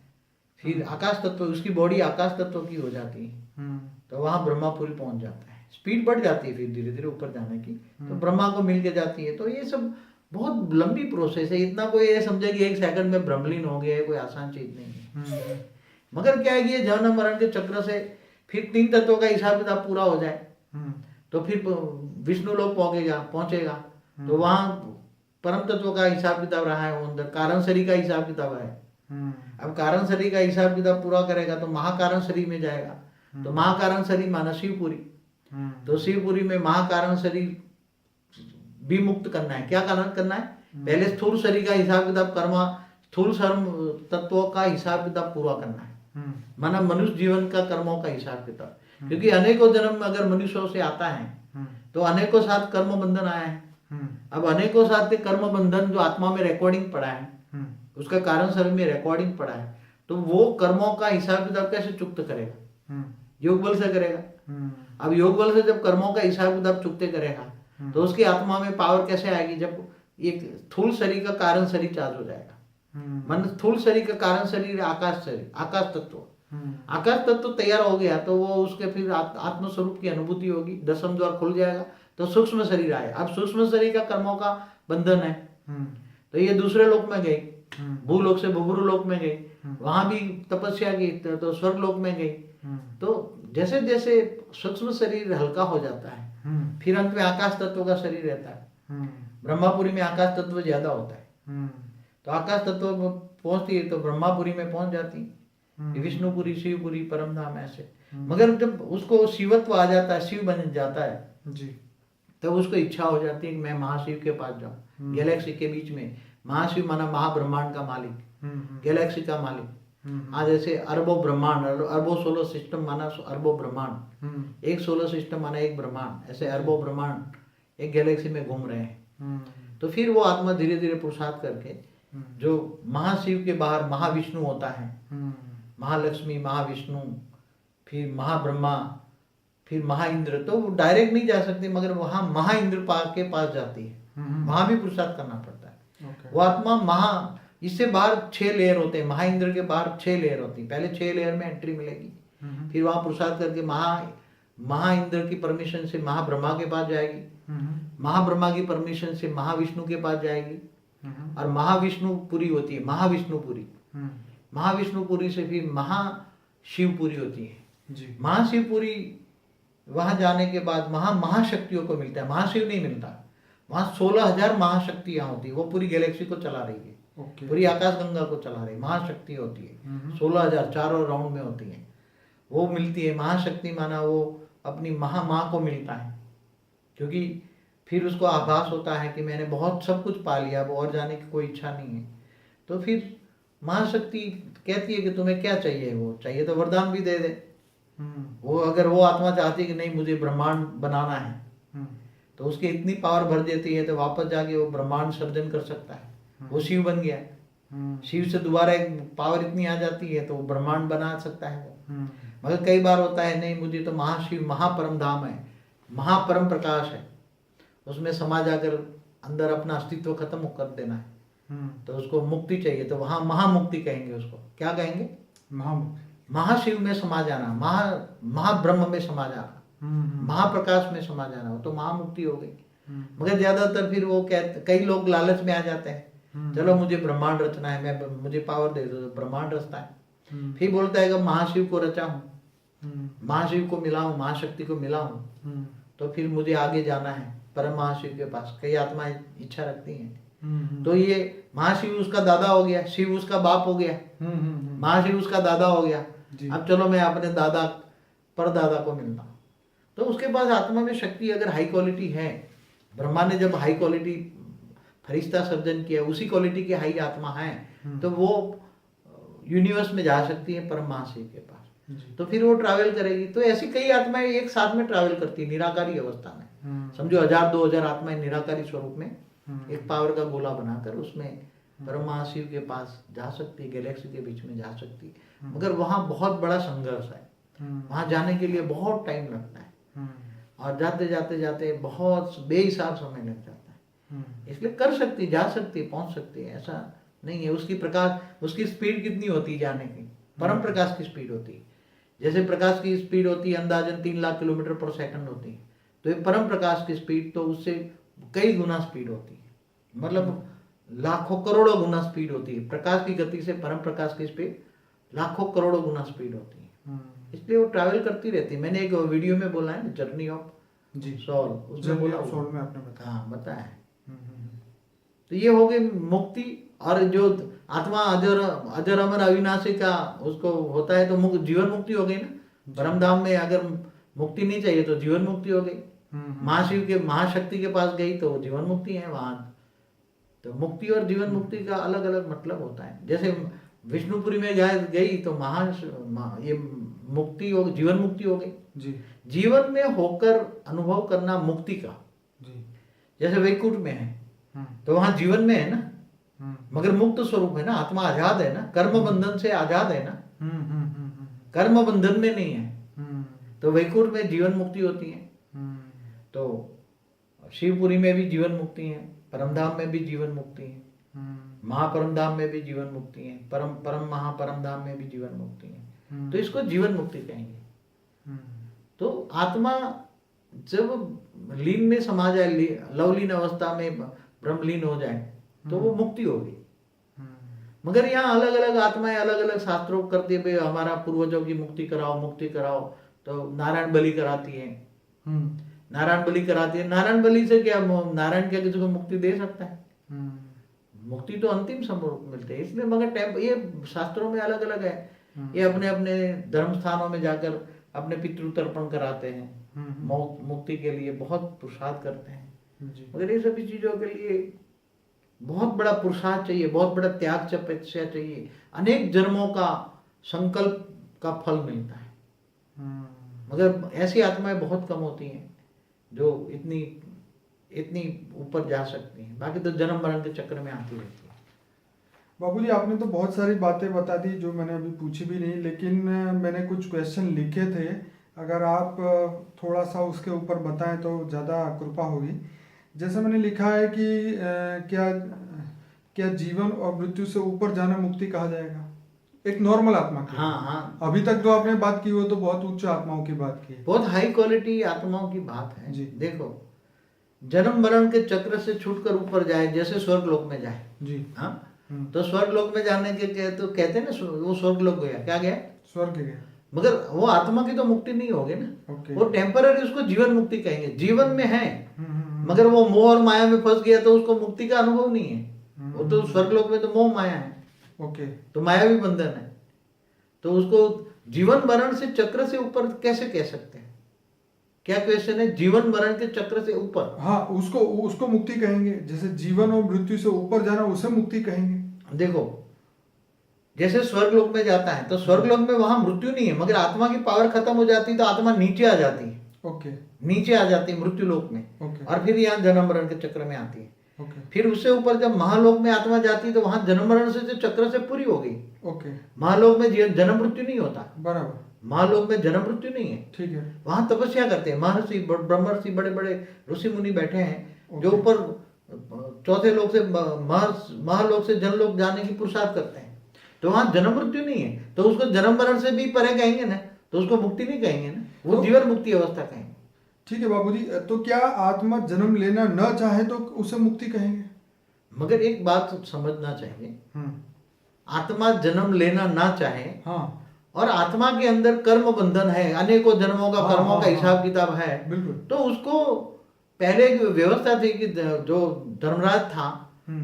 फिर आकाश तत्व, उसकी बॉडी आकाश तत्व की हो जाती है, तो वहां ब्रह्मापुरी पहुंच जाता है। स्पीड बढ़ जाती है फिर धीरे धीरे ऊपर जाने की, तो ब्रह्मा को मिल के जाती है। तो ये सब बहुत लंबी प्रोसेस है, इतना कोई ये समझे कि एक सेकंड में ब्रह्मलीन हो गया है, कोई आसान चीज नहीं है। मगर क्या है कि ये जन्म मरण के चक्र से फिर तीन तत्वों का हिसाब किताब पूरा हो जाए तो फिर विष्णु लोक पहुंचेगा तो वहां परम तत्व का हिसाब किताब रहा है, वो अंदर कारण शरीर का हिसाब किताब है। अब कारण शरीर का हिसाब किताब पूरा करेगा तो महाकारण शरीर में जाएगा, तो महाकारण शरीर माना शिवपुरी। तो शिवपुरी में महाकारण शरीर भी मुक्त करना है। क्या करना है? पहले स्थूल शरीर का हिसाब किताब कर्मा, स्थूल शर्म तत्वों का हिसाब किताब पूरा करना है, माना मनुष्य जीवन का कर्मों का हिसाब किताब। क्योंकि अनेकों जन्म अगर मनुष्यों से आता है तो अनेकों साथ कर्म बंधन आया है। अब अनेकों साथ के कर्म बंधन जो आत्मा में रिकॉर्डिंग पड़ा है, उसका कारण शरीर में रिकॉर्डिंग पड़ा है, तो वो कर्मों का हिसाब किताब कैसे चुकता करेगा? योग बल से करेगा। अब योग बल से जब कर्मों का हिसाब किताब चुकते करेगा तो उसकी आत्मा में पावर कैसे आएगी? जब एक स्थूल शरीर का कारण शरीर चार्ज हो जाएगा। मन स्थूल शरीर का कारण शरीर आकाश शरीर, आकाश तत्व, आकाश तत्व तैयार हो गया तो वो उसके फिर आत्म स्वरूप की अनुभूति होगी, दसम द्वार खुल जाएगा तो सूक्ष्म शरीर आए। अब सूक्ष्म शरीर का कर्मों का बंधन है तो ये दूसरे लोक में गई, भूलोक से भूभुरु लोक में गई, वहां भी तपस्या की तो स्वर्ग लोक में गई। तो जैसे जैसे सूक्ष्म शरीर हल्का हो जाता है फिर अंत में आकाश तत्व का शरीर रहता है। ब्रह्मापुरी में आकाश तत्व ज्यादा होता है तो आकाश तत्व पहुंचती है तो ब्रह्मापुरी में पहुंच जाती है, विष्णुपुरी, शिवपुरी, परम धाम ऐसे। मगर जब उसको शिवत्व आ जाता है, शिव बन जाता है जी, तब उसको इच्छा हो जाती है कि मैं महाशिव के पास जाऊं। गैलेक्सी के बीच में महाशिव माना महाब्रह्मांड का मालिक, गैलेक्सी का मालिक। आज ऐसे अरबों ब्रह्मांड, अरबों सोलर सिस्टम माना अरबों ब्रह्मांड, एक सोलर सिस्टम माना एक ब्रह्मांड, ऐसे अरबों ब्रह्मांड एक गैलेक्सी में घूम रहे हैं। तो फिर वो आत्मा धीरे धीरे पुरुषार्थ करके जो महाशिव के बाहर महाविष्णु होता है, महालक्ष्मी, महाविष्णु, फिर महाब्रह्मा, फिर महाइंद्र, तो वो डायरेक्ट नहीं जा सकती मगर वहां महाइंद्र के पास जाती है, वहां भी पुरुषार्थ करना पड़ता है। वो आत्मा इससे बाहर 6 लेयर होते हैं, महाइंद्र के बाहर 6 लेयर होती है। पहले 6 लेयर में एंट्री मिलेगी, फिर वहां पुरुषार्थ करके महाइंद्र की परमिशन से महाब्रह्मा के पास जाएगी, महाब्रह्मा की परमिशन से महाविष्णु के पास जाएगी, और महाविष्णुपुरी होती है, महाविष्णुपुरी, महाविष्णुपुरी से फिर महाशिवपुरी होती है। महाशिवपुरी वहां जाने के बाद महाशक्तियों को मिलता है, महाशिव नहीं मिलता। वहां 16,000 महाशक्तियां होती है, वो पूरी गैलेक्सी को चला रही है, पूरी आकाश गंगा को चला रही है, महाशक्ति होती है। 16,000 चारों राउंड में होती है, वो मिलती है। महाशक्ति माना वो अपनी माँ को मिलता है, क्योंकि फिर उसको आभास होता है कि मैंने बहुत सब कुछ पा लिया, वो और जाने की कोई इच्छा नहीं है। तो फिर महाशक्ति कहती है कि तुम्हें क्या चाहिए, वो चाहिए तो वरदान भी दे दे। वो अगर वो आत्मा चाहती है कि नहीं मुझे ब्रह्मांड बनाना है तो उसकी इतनी पावर भर देती है तो वापस जाके वो ब्रह्मांड सर्जन कर सकता है, वो शिव बन गया। शिव से दोबारा एक पावर इतनी आ जाती है तो वो ब्रह्मांड बना सकता है वो। मगर कई बार होता है नहीं मुझे तो महाशिव महापरम धाम है, महापरम प्रकाश है, उसमें समा जाकर अंदर अपना अस्तित्व खत्म कर देना है, तो उसको मुक्ति चाहिए, तो वहां महामुक्ति कहेंगे उसको। क्या कहेंगे? महाशिव में समा जाना, महाब्रह्म में समा जाना। महाप्रकाश में समा जाना, हो तो महामुक्ति हो गई। मगर ज्यादातर फिर वो कई लोग लालच में आ जाते हैं, चलो मुझे ब्रह्मांड रचना है, मैं मुझे पावर दे दो, तो ब्रह्मांड रचता है। फिर बोलता है कि महाशिव को रचा हूँ, महाशिव को मिला हूँ, महाशक्ति को मिला हूँ, तो फिर मुझे आगे जाना है परम महाशिव के पास। कई आत्माएं इच्छा रखती हैं, तो ये महाशिव उसका दादा हो गया, शिव उसका बाप हो गया, महाशिव उसका दादा हो गया। अब चलो मैं अपने दादा परदादा को मिलता हूँ, तो उसके पास आत्मा में शक्ति अगर हाई क्वालिटी है, ब्रह्मा ने जब हाई क्वालिटी फरिश्ता सर्जन किया, उसी क्वालिटी की हाई आत्मा है, तो वो यूनिवर्स में जा सकती है परम महाशिव के पास, तो फिर वो ट्रैवल करेगी। तो ऐसी कई आत्माएं एक साथ में ट्रैवल करती है निराकारी अवस्था में। समझो 1000-2000 आत्माएं निराकारी स्वरूप में एक पावर का गोला बनाकर उसमें परम महाशिव के पास जा सकती है, गैलेक्सी के बीच में जा सकती है। मगर वहाँ बहुत बड़ा संघर्ष है, वहाँ जाने के लिए बहुत टाइम लगता है, और जाते जाते जाते बहुत बेहिसाब समय लग जाता है। इसलिए कर सकती, जा सकती, पहुंच सकती है, ऐसा नहीं है। उसकी प्रकाश, उसकी स्पीड कितनी होती है जाने की? परम प्रकाश की स्पीड होती है। जैसे प्रकाश की स्पीड होती है अंदाजन 3 लाख किलोमीटर पर सेकंड होती है, तो ये परम प्रकाश की स्पीड तो उससे कई गुना स्पीड होती है, मतलब लाखों करोड़ों गुना स्पीड होती है। प्रकाश की गति से परम प्रकाश की स्पीड लाखों करोड़ों गुना स्पीड होती है, इसलिए वो ट्रैवल करती रहती है। मैंने एक वीडियो में बोला है, जर्नी ऑफ सोल, उसमें बोला, सोल में आपने बताया। हाँ बताया है। तो ये हो गई मुक्ति। और जो आत्मा अजर अमर अविनाशी का उसको होता है, तो जीवन मुक्ति हो गई ना। परम धाम में अगर मुक्ति नहीं चाहिए तो जीवन मुक्ति हो गई। महाशिव के, महाशक्ति के पास गई तो जीवन मुक्ति है वहां। तो मुक्ति और जीवन मुक्ति का अलग अलग मतलब होता है। जैसे विष्णुपुरी में गई तो ये मुक्ति हो, जीवन मुक्ति हो गई जी। जीवन में होकर अनुभव करना मुक्ति का जी। जैसे वैकुंठ में है तो वहां जीवन में है ना, मगर मुक्त स्वरूप है ना, आत्मा आजाद है ना, कर्म बंधन से आजाद है ना, कर्म बंधन में नहीं है। तो वैकुंठ में जीवन मुक्ति होती है, तो शिवपुरी में भी जीवन मुक्ति है, परमधाम में भी जीवन मुक्ति है, महापरम धाम में भी जीवन मुक्ति है, परम महापरम धाम में भी जीवन मुक्ति है। तो इसको जीवन मुक्ति कहेंगे। तो आत्मा जब लीन में समा जाए, लवलीन अवस्था में ब्रह्मलीन हो जाए, तो वो मुक्ति होगी। मगर यहाँ अलग अलग आत्माएं अलग अलग शास्त्रों करती है, हमारा पूर्वजों की मुक्ति कराओ, मुक्ति कराओ। तो नारायण बलि कराती है, नारायण बलि कराती है। नारायण बलि से क्या, नारायण क्या किसी को मुक्ति दे सकता है? मुक्ति तो अंतिम स्वरूप मिलते हैं। इसलिए मगर ये शास्त्रों में अलग अलग है। ये अपने अपने धर्म स्थानों में जाकर अपने पितृतर्पण कराते हैं, मुक्ति के लिए बहुत पुरुषार्थ करते हैं। मगर ये सभी चीजों के लिए बहुत बड़ा पुरुषार्थ चाहिए, बहुत बड़ा त्याग तपस्या चाहिए, अनेक जन्मों का संकल्प का फल मिलता है। मगर ऐसी आत्माएं बहुत कम होती हैं जो इतनी ऊपर जा सकती हैं, बाकी तो जन्म मरण के चक्र में आती रहती है। बाबूजी आपने तो बहुत सारी बातें बता दी जो मैंने अभी पूछी भी नहीं, लेकिन मैंने कुछ क्वेश्चन लिखे थे, अगर आप थोड़ा सा उसके ऊपर बताएं तो ज़्यादा कृपा होगी। जैसे मैंने लिखा है कि क्या जीवन और मृत्यु से ऊपर जाना मुक्ति कहा जाएगा एक नॉर्मल आत्मा की? हाँ। अभी तक जो आपने बात की वो तो बहुत उच्च आत्माओं की बात की, बहुत हाई क्वालिटी आत्माओं की बात है जी। देखो, जन्म मरण के चक्र से छूटकर ऊपर जाए, जैसे स्वर्ग लोक में जाए जी। हाँ, तो स्वर्ग लोक में जाने के तो कहते हैं ना, वो स्वर्ग लोक गया, क्या गया? स्वर्ग गया। मगर वो आत्मा की तो मुक्ति नहीं होगी ना, वो टेम्पररी, उसको जीवन मुक्ति कहेंगे। जीवन में है मगर वो मोह और माया में फंस गया तो उसको मुक्ति का अनुभव नहीं है। वो तो स्वर्गलोक में तो मोह माया है, तो माया भी बंधन है, तो उसको जीवन मरण से चक्र से ऊपर कैसे कह सकते हैं? क्या क्वेश्चन है? जीवन मरण के चक्र से ऊपर, हाँ, उसको मुक्ति कहेंगे। जैसे जीवन और मृत्यु से ऊपर जाना उसे मुक्ति कहेंगे। देखो, जैसे स्वर्गलोक में जाता है तो स्वर्गलोक में वहां मृत्यु नहीं है, मगर आत्मा की पावर खत्म हो जाती है तो आत्मा नीचे आ जाती है। नीचे आ जाती है मृत्यु लोक में, और फिर यहाँ जन्म मरण के चक्र में आती है। फिर उससे ऊपर जब महालोक में आत्मा जाती है तो वहां जन्म मरण से जो चक्र से पूरी हो गई। महालोक में जन्म मृत्यु नहीं होता, बराबर। महालोक में जन्म मृत्यु नहीं है, ठीक है। वहां तपस्या करते हैं महर्षि, ब्रह्मर्षि, बड़े बड़े ऋषि मुनि बैठे हैं जो ऊपर चौथे लोक से महालोक से जनलोक जाने की पुरुषार्थ करते हैं। तो वहां जन्म मृत्यु नहीं है, तो उसको जन्म मरण से भी परे कहेंगे ना, तो उसको मुक्ति नहीं कहेंगे ना, वो जीवन मुक्ति अवस्था कहेंगे। ठीक है बाबूजी, तो क्या आत्मा जन्म लेना न चाहे तो उसे मुक्ति कहेंगे? मगर एक बात समझना चाहिए, हम्म। आत्मा जन्म लेना ना चाहे हाँ और आत्मा के अंदर कर्म बंधन है, अनेकों जन्मों का हाँ, कर्मों हाँ, का हाँ, हिसाब किताब है, बिल्कुल। तो उसको पहले एक व्यवस्था थी कि जो धर्मराज था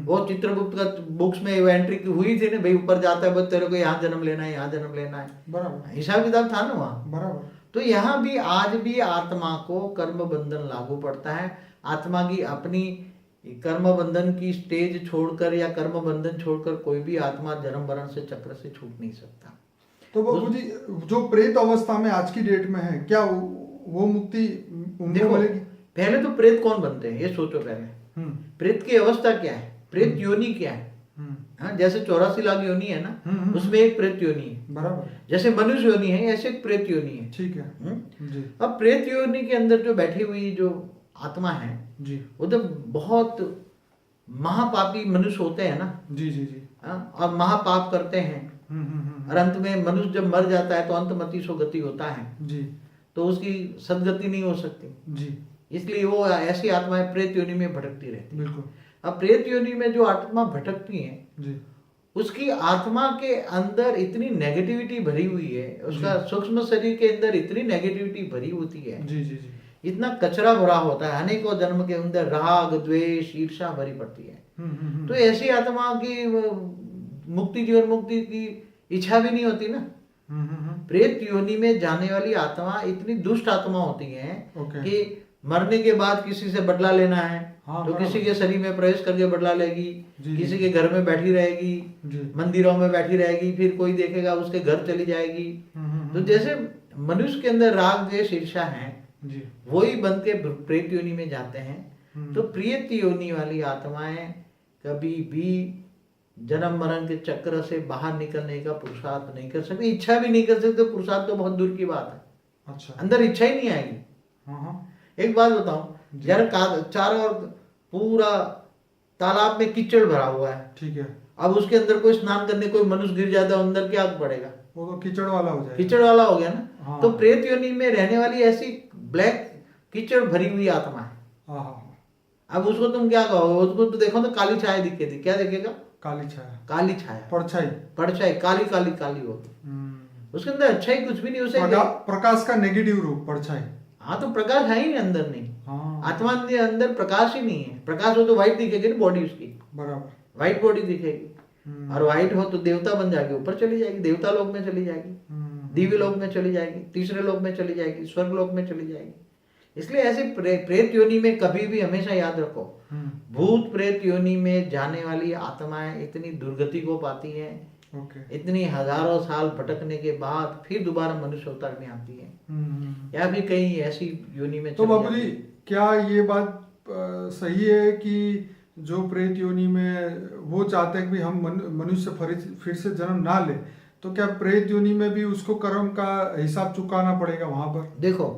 वो चित्रगुप्त का बुक्स में वो एंट्री हुई थी ना, भाई ऊपर जाता है बस तेरे को यहाँ जन्म लेना है, यहाँ जन्म लेना है, बराबर हिसाब किताब था ना वहाँ। बराबर। तो यहाँ भी आज भी आत्मा को कर्म बंधन लागू पड़ता है। आत्मा की अपनी कर्म बंधन की स्टेज छोड़कर या कर्म बंधन छोड़कर कोई भी आत्मा जन्म मरण से चक्र से छूट नहीं सकता। तो बाबूजी जो प्रेत अवस्था में आज की डेट में है, क्या वो मुक्ति उनको देखो मिलेगी? पहले तो प्रेत कौन बनते हैं ये सोचो पहले। प्रेत की अवस्था क्या है, प्रेत योनि क्या है? हाँ, जैसे 84 लाख योनि है ना, उसमें एक प्रेत योनि है। बराबर। जैसे मनुष्य योनि है ऐसे एक प्रेत योनि है। ठीक है जी। अब प्रेत योनि के अंदर जो बैठी हुई जो आत्मा है जी वो तो बहुत महापापी मनुष्य होते हैं ना। जी जी जी। हाँ, और महापाप करते हैं और अंत में मनुष्य जब मर जाता है तो अंतमति सो गति होता है जी तो उसकी सदगति नहीं हो सकती, जी। इसलिए वो ऐसी आत्माएं प्रेत योनि में भटकती रहती है। बिल्कुल। अब प्रेत योनि में जो आत्मा भटकती है जी उसकी आत्मा के अंदर इतनी नेगेटिविटी भरी हुई है, उसका सूक्ष्म शरीर के अंदर इतनी नेगेटिविटी भरी होती है, जी जी जी। इतना कचरा भरा होता है, अनेकों जन्म के अंदर राग द्वेष ईर्ष्या भरी पड़ती है। तो ऐसी आत्मा की मुक्ति जीवन मुक्ति की इच्छा भी नहीं होती ना। प्रेत योनि में जाने वाली आत्मा इतनी दुष्ट आत्मा होती है कि मरने के बाद किसी से बदला लेना है तो किसी के शरीर में प्रवेश करके बदला लेगी, किसी के घर में बैठी रहेगी, मंदिरों में बैठी रहेगी, फिर कोई देखेगा उसके घर चली जाएगी। तो जैसे मनुष्य के अंदर राग द्वेष ईर्ष्या है वही बन के प्रेत योनि में जाते हैं। तो प्रेत योनि वाली आत्माएं कभी भी जन्म मरण के चक्र से बाहर निकलने का पुरुषार्थ नहीं कर सकती, इच्छा भी नहीं कर सकते। पुरुषार्थ तो बहुत दूर की बात है। अच्छा। अंदर इच्छा ही नहीं आएगी। एक बात बताऊं, यार चारों ओर पूरा तालाब में कीचड़ भरा हुआ है, ठीक है, अब उसके अंदर कोई स्नान करने कोई मनुष्य गिर जाता है अंदर क्या पड़ेगा, वो तो कीचड़ वाला हो जाएगा, कीचड़ वाला हो गया ना। हाँ। तो प्रेत योनि में रहने वाली ऐसी ब्लैक कीचड़ भरी हुई आत्मा है। अब उसको तुम क्या कहोगे, उसको तो देखो तो काली छाया दिखेगी, क्या दिखेगा? काली छाया, काली छाया, परछाई, परछाई, काली काली काली होगी, उसके अंदर अच्छा ही कुछ भी नहीं। उसे प्रकाश का नेगेटिव रूप परछाई। हाँ, तो प्रकाश है ही नहीं अंदर, नहीं। हाँ। आत्मा के अंदर प्रकाश ही नहीं है। प्रकाश हो तो व्हाइट दिखेगी ना बॉडी उसकी, बराबर, व्हाइट बॉडी दिखेगी। और व्हाइट हो तो देवता बन जाएगी, ऊपर चली जाएगी, देवता लोक में चली जाएगी, दिव्य लोक में चली जाएगी, तीसरे लोक में चली जाएगी, स्वर्ग लोक में चली जाएगी। इसलिए ऐसे प्रेत योनि में कभी भी हमेशा याद रखो, भूत प्रेत योनि में जाने वाली आत्माएं इतनी दुर्गति को पाती हैं, इतनी हजारों साल भटकने के बाद फिर दोबारा मनुष्य अवतार में आती है, या भी कहीं ऐसी योनि में। तो बाबूजी क्या ये बात सही है कि जो प्रेत योनि में वो चाहते हैं कि हम मनुष्य फिर से जन्म ना ले, तो क्या प्रेत योनि में भी उसको कर्म का हिसाब चुकाना पड़ेगा वहां पर? देखो,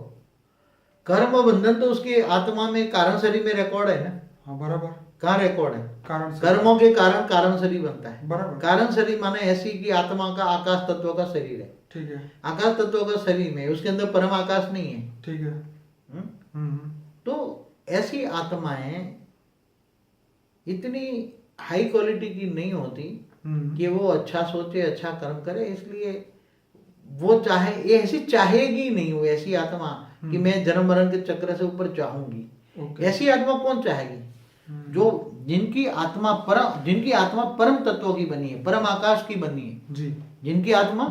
कर्म बंधन तो उसकी आत्मा में कारण शरीर में रिकॉर्ड है ना। हाँ, बराबर, कहाँ रिकॉर्ड है? कारण कर्मों के कारण कारण शरीर बनता है, बराबर। कारण शरीर माने ऐसी कि आत्मा का आकाश तत्व का शरीर है, ठीक है, आकाश तत्व का शरीर में उसके अंदर परम आकाश नहीं है, ठीक है। तो ऐसी आत्माएं इतनी हाई क्वालिटी की नहीं होती कि वो अच्छा सोचे अच्छा कर्म करे, इसलिए वो चाहे, ये ऐसी चाहेगी नहीं, वो ऐसी आत्मा कि मैं जन्म मरण के चक्र से ऊपर चाहूंगी। ऐसी आत्मा कौन चाहेगी? जो जिनकी आत्मा परम तत्व की बनी है, परम आकाश की बनी है जी, जिनकी आत्मा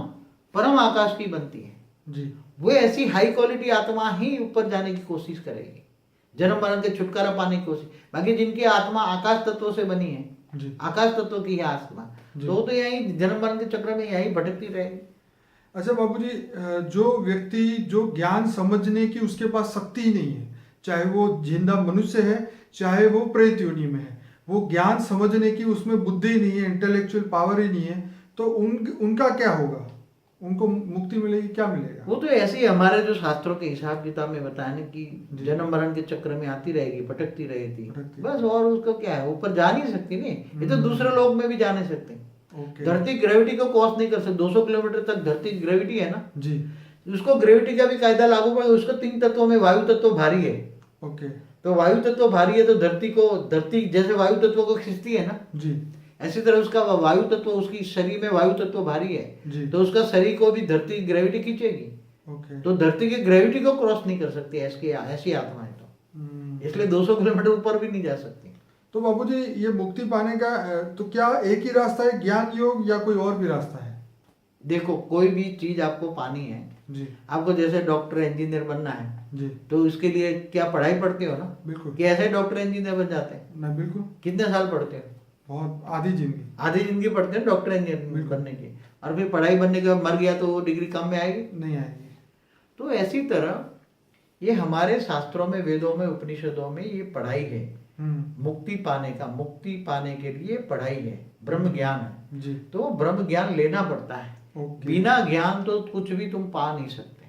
परम आकाश की बनती है जी, वो ऐसी हाई क्वालिटी आत्मा ही ऊपर जाने की कोशिश करेगी, जन्म मरण के छुटकारा पाने की कोशिश। बाकी जिनकी आत्मा आकाश तत्व से बनी है जी, आकाश तत्व की है आत्मा, तो यही जन्म मरण के चक्र में यही भटकती रहेगी। अच्छा बाबूजी, जो व्यक्ति जो ज्ञान समझने की उसके पास शक्ति ही नहीं है, चाहे वो जिंदा मनुष्य है चाहे वो प्रेत योनि में है, वो ज्ञान समझने की उसमें बुद्धि नहीं है, इंटेलेक्चुअल पावर ही नहीं है, तो उनका क्या होगा? उनको मुक्ति मिलेगी, क्या मिलेगा? वो तो ऐसे ही हमारे जो शास्त्रों के हिसाब किताब में बताया ना कि जन्म मरण के चक्र में आती रहेगी, भटकती रहेगी बस, और उसको क्या है, ऊपर जा नहीं सकती नहीं, ये तो दूसरे लोग में भी जा नहीं सकते। धरती ग्रेविटी को क्रॉस नहीं कर सकती, 200 किलोमीटर तक धरती ग्रेविटी है ना जी, उसको ग्रेविटी का भी कायदा लागू पड़ेगा। उसको 3 तत्वों में वायु तत्व भारी है, ओके तो वायु तत्व भारी है तो धरती जैसे वायु तत्व को खींचती है ना, जी ऐसी तरह उसका वायु तत्व, उसकी शरीर में वायु तत्व भारी है, जी तो उसका शरीर को भी धरती ग्रेविटी खींचेगी। ओके तो धरती की ग्रेविटी को क्रॉस नहीं कर सकती ऐसी आत्माएं, तो इसलिए 200 किलोमीटर ऊपर भी नहीं जा सकती। तो बाबूजी ये मुक्ति पाने का तो क्या एक ही रास्ता है, ज्ञान योग, या कोई और भी रास्ता है? देखो, कोई भी चीज आपको पानी है, जी आपको जैसे डॉक्टर इंजीनियर बनना है, जी तो इसके लिए क्या पढ़ाई पढ़ते हो ना, बिल्कुल। कि ऐसे डॉक्टर इंजीनियर बन जाते हैं? ना बिल्कुल, कितने साल पढ़ते हो? बहुत आधी जिंदगी। आधी जिंदगी पढ़ते हैं डॉक्टर इंजीनियर बनने की, और फिर पढ़ाई बनने के बाद मर गया तो वो डिग्री काम में आएगी? नहीं आएगी। तो ऐसी तरह ये हमारे शास्त्रों में, वेदों में, उपनिषदों में ये पढ़ाई है। मुक्ति पाने के लिए पढ़ाई है, ब्रह्म ज्ञान है जी तो ब्रह्म ज्ञान लेना पड़ता है। ओके। बिना ज्ञान तो कुछ भी तुम पा नहीं सकते।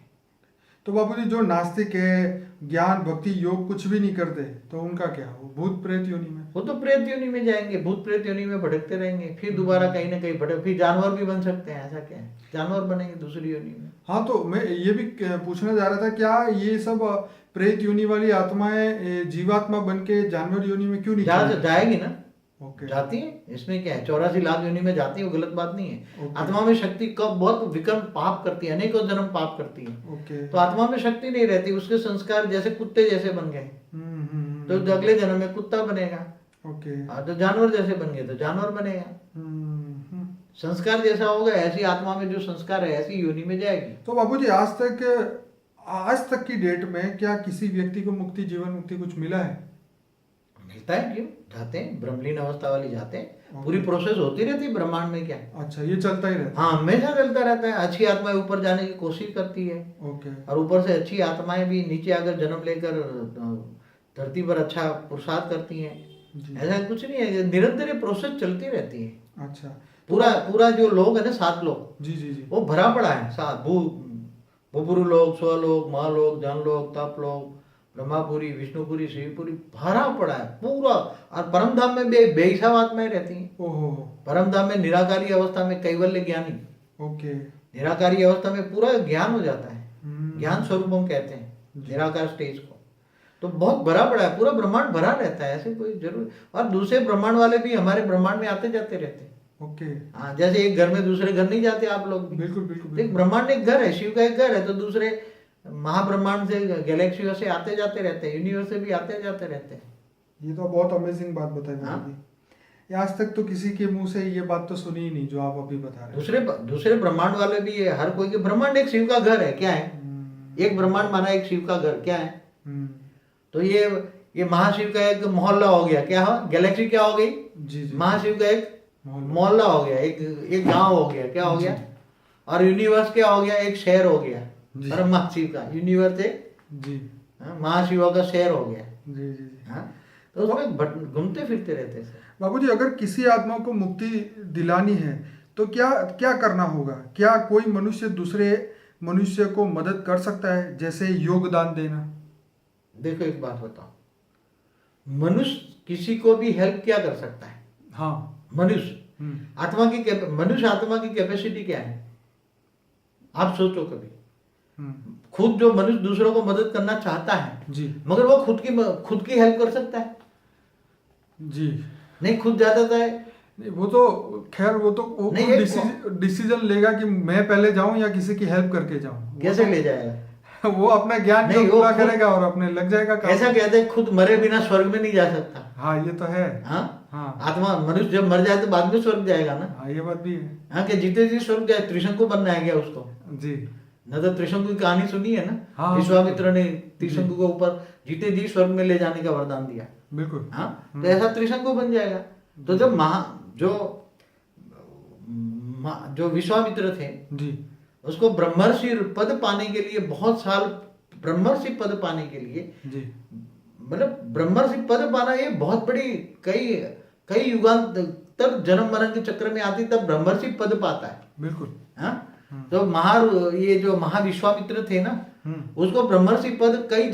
तो बाबूजी जो नास्तिक है, ज्ञान भक्ति योग कुछ भी नहीं करते, तो उनका क्या, वो भूत प्रेत योनि में? वो तो प्रेत योनि में जाएंगे, भूत प्रेत योनि में भटकते रहेंगे, फिर दोबारा कहीं ना कहीं भटक, फिर जानवर भी बन सकते हैं। ऐसा क्या है, जानवर बनेंगे दूसरी योनि में। हाँ, तो मैं ये भी पूछना चाह रहा था, क्या ये सब प्रेत योनि वाली आत्माएं जीवात्मा बन के जानवर योनि में क्यों नहीं चली? जाएगी ना, ओके जाती है, इसमें क्या है, 84 लाख योनि में जाती है, वो गलत बात नहीं है। ओके। आत्मा में शक्ति कब बहुत विकर्म पाप करती है, अनेकों जन्म पाप करती है, ओके। तो आत्मा में शक्ति नहीं रहती, उसके संस्कार जैसे कुत्ते जैसे बन गए तो अगले जन्म में कुत्ता बनेगा। ओके। तो जानवर जैसे बन गए तो जानवर बनेगा। संस्कार जैसा होगा, ऐसी आत्मा में जो संस्कार है ऐसी योनि में जाएगी। तो बाबूजी आज तक की डेट में क्या किसी व्यक्ति को मुक्ति, जीवन मुक्ति कुछ मिला है? मिलता है, क्यों जाते हैं, ब्रह्मलीन अवस्था वाली जाते हैं, पूरी प्रोसेस होती रहती है ब्रह्मांड में। क्या, अच्छा, ये चलता ही रहता है? हाँ, हमेशा चलता रहता है। अच्छी आत्माएं ऊपर जाने की कोशिश करती है, ओके। और ऊपर से अच्छी आत्माएं भी नीचे आकर जन्म लेकर धरती पर अच्छा पुरुषार्थ करती हैं। ऐसा कुछ नहीं है, निरंतर ये प्रोसेस चलती रहती है। अच्छा, पूरा जो लोग है ना, 7 लोग, जी जी जी, वो भरा पड़ा है। 7 भूपुरु लोग, स्वलोक, महालोक, जनलोक, तपलोक, ब्रह्मापुरी, विष्णुपुरी, शिवपुरी, भरा पड़ा है पूरा। और परम धाम में बेहिसाब आत्माएं रहती हैं। ओहो। परम धाम में निराकारी अवस्था में कैवल्य ज्ञानी, ओके। निराकारी अवस्था में पूरा ज्ञान हो जाता है, ज्ञान स्वरूप हम कहते हैं निराकार स्टेज को। तो बहुत भरा पड़ा है, पूरा ब्रह्मांड भरा रहता है, ऐसे कोई जरूर। और दूसरे ब्रह्मांड वाले भी हमारे ब्रह्मांड में आते जाते रहते हैं। ओके। हाँ, जैसे एक घर में दूसरे घर नहीं जाते आप लोग भी। बिल्कुल बिल्कुल, एक ब्रह्मांड एक घर है, शिव का एक घर है, तो दूसरे महाब्रह्मांड से, गैलेक्सियों से आते जाते रहते हैं, यूनिवर्स से भी आते जाते रहते हैं। ये तो बहुत अमेजिंग बात बताई हाँ? बाबूजी। आज तक तो किसी के मुंह से ये बात तो सुनी ही नहीं जो आप अभी बता रहे दूसरे ब्रह्मांड वाले भी है, हर कोई के ब्रह्मांड एक शिव का घर है। क्या है, एक ब्रह्मांड माना एक शिव का घर। क्या है, तो ये महाशिव का एक मोहल्ला हो गया। क्या हो, गैलेक्सी क्या हो गई, जी जी, महाशिव का एक मोहल्ला हो गया, एक गांव हो गया। क्या हो गया, और यूनिवर्स क्या हो गया, एक शहर हो गया। और महाशिव का यूनिवर्स एक जी, महाशिव का शहर हो गया। जी जी जी। हाँ, तो उसमें घूमते फिरते रहते हैं। बाबूजी, अगर किसी आत्मा को मुक्ति दिलानी है तो क्या क्या करना होगा? क्या कोई मनुष्य दूसरे मनुष्य को मदद कर सकता है, जैसे योगदान देना? देखो, एक बात बताओ, मनुष्य किसी को भी हेल्प क्या कर सकता है? हाँ, मनुष्य मनुष्य आत्मा की कैपेसिटी क्या है? आप सोचो कभी। खुद जो मनुष्य दूसरों को मदद करना चाहता है जी, मगर वो खुद की हेल्प कर सकता है? जी नहीं, खुद जाता है। नहीं, वो तो खैर वो डिसीजन लेगा कि मैं पहले जाऊं या किसी की हेल्प करके जाऊं। कैसे ले जाएगा? वो अपना ज्ञान नहीं, पूरा करेगा और अपने लग जाएगा काम। ऐसा कहते हैं, खुद मरे बिना स्वर्ग में नहीं जा सकता। हाँ, ये तो है। हाँ, हाँ, आत्मा मनुष्य जब मर जाए तो बाद में स्वर्ग जाएगा ना। हाँ, ये बात भी है। हाँ, कि जीते जी स्वर्ग जाए, त्रिशंकु बनना है क्या उसको? जी, न तो त्रिशंकु की कहानी सुनी है ना। हाँ, विश्वामित्र ने त्रिशंकु को ऊपर जीते जी स्वर्ग में ले जाने का वरदान दिया। बिल्कुल। हाँ, तो ऐसा त्रिशंकु बन जाएगा। तो जब जो विश्वामित्र थे, जी, उसको ब्रह्मर्षि पद पाने के लिए बहुत साल, ब्रह्मर्षि पद पाने के लिए, जी, मतलब ब्रह्मर्षि पद पाना ये बहुत बड़ी, कई युगांतर जन्म मरण के चक्र में आती तब ब्रह्मर्षि पद पाता है। बिल्कुल। हाँ, तो ये जो महाविश्वामित्र थे ना, उसको ब्रह्मर्षि पद कई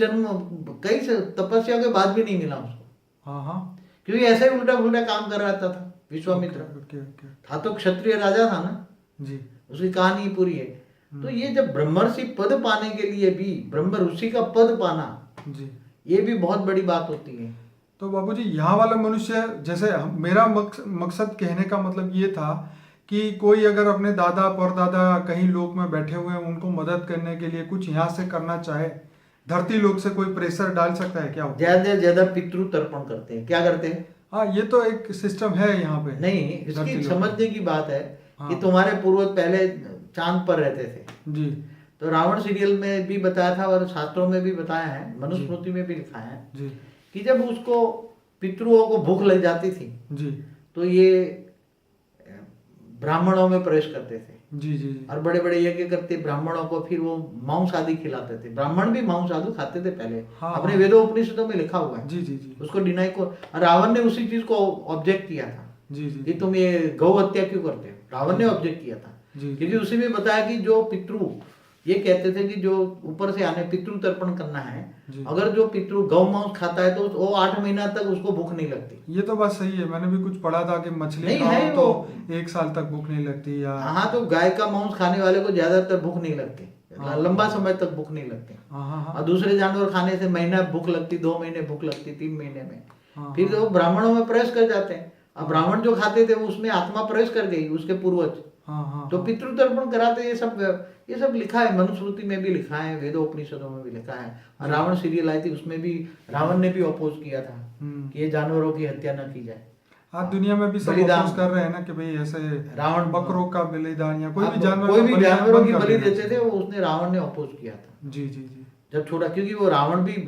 तपस्या के बाद भी नहीं मिला उसको। हाँ हाँ, क्योंकि ऐसे ही उल्टा पुल्टा काम कर रहा था विश्वामित्र। ओके ओके, था तो क्षत्रिय राजा था ना जी, उसकी कहानी पूरी है। तो ये जब ब्रह्मर्षि पद पाने के लिए भी ब्रह्म ऋषि का पद पाना, जी। ये भी बहुत बड़ी बात होती है। तो बाबूजी यहाँ वाला मनुष्य, जैसे मेरा मकसद कहने का मतलब ये था कि कोई अगर अपने दादा परदादा कहीं लोक में बैठे हुए हैं, उनको मदद करने के लिए कुछ यहाँ से करना चाहे, धरती लोक से कोई प्रेशर डाल सकता है क्या? ज्यादा से ज्यादा पितृ तर्पण करते हैं। क्या करते हैं? हाँ, ये तो एक सिस्टम है यहाँ पे। नहीं, धरती इसकी लोक समझने की बात है हाँ। कि तुम्हारे पूर्वज पहले चांद पर रहते थे। जी तो रावण सीरियल में भी बताया था और शास्त्रों में भी बताया है, मनुस्मृति में भी लिखा है जी कि जब उसको पितृओं को भूख लग जाती थी जी तो ये ब्राह्मणों में प्रवेश करते थे जी जी जी और बड़े बड़े यज्ञ करते ब्राह्मणों को, फिर वो मांस आदि खिलाते थे। ब्राह्मण भी मांस आदि खाते थे पहले, हाँ, अपने हाँ। वेदों उपनिषदों में लिखा हुआ है। जी जी जी उसको डिनाई को रावण ने उसी चीज को ऑब्जेक्ट किया था जी जी कि तुम ये गौ हत्या क्यों करते हो। रावण ने ऑब्जेक्ट किया था जी क्योंकि उसी में बताया कि जो पितृ ये कहते थे कि जो ऊपर से आने पितृ तर्पण करना है, जी। अगर जो पितृ गौ मांस खाता है तो वो 8 महीना तक उसको भूख नहीं लगती। ये तो बात सही है। मैंने भी कुछ पढ़ा था कि मछली नहीं खाओ है तो वो। 1 साल तक भूख नहीं लगती या हाँ, तो गाय का मांस खाने वाले को ज्यादातर भूख नहीं लगती, हाँ। लंबा समय तक भूख नहीं लगती। हाँ हाँ और हाँ दूसरे जानवर खाने से महीना भूख लगती, 2 महीने भूख लगती, 3 महीने में हाँ, फिर हाँ। वो ब्राह्मणों में प्रवेश कर जाते हैं। अब ब्राह्मण जो खाते थे उसमें आत्मा प्रवेश कर गई, उसके पूर्वज। हाँ हाँ तो हाँ। पितृ तर्पण कराते, ये सब लिखा है, मनुस्मृति में भी लिखा है, वेदों उपनिषदों में भी लिखा है। और रावण सीरियल आई थी उसमें भी रावण ने भी अपोज किया था कि ये जानवरों की हत्या न की जाए। आज दुनिया में भी सब बलिदान। अपोज कर रहे हैं ना कि भाई ऐसे रावण बकरों का बलिदान या कोई भी अब जानवर कोई का भी बलिदान जानवरों बंद की कर बलि देना देते थे, वो उसने रावण ने अपोज किया था चाहिए। जी जी जी। जब छोटा, क्योंकि वो रावण भी,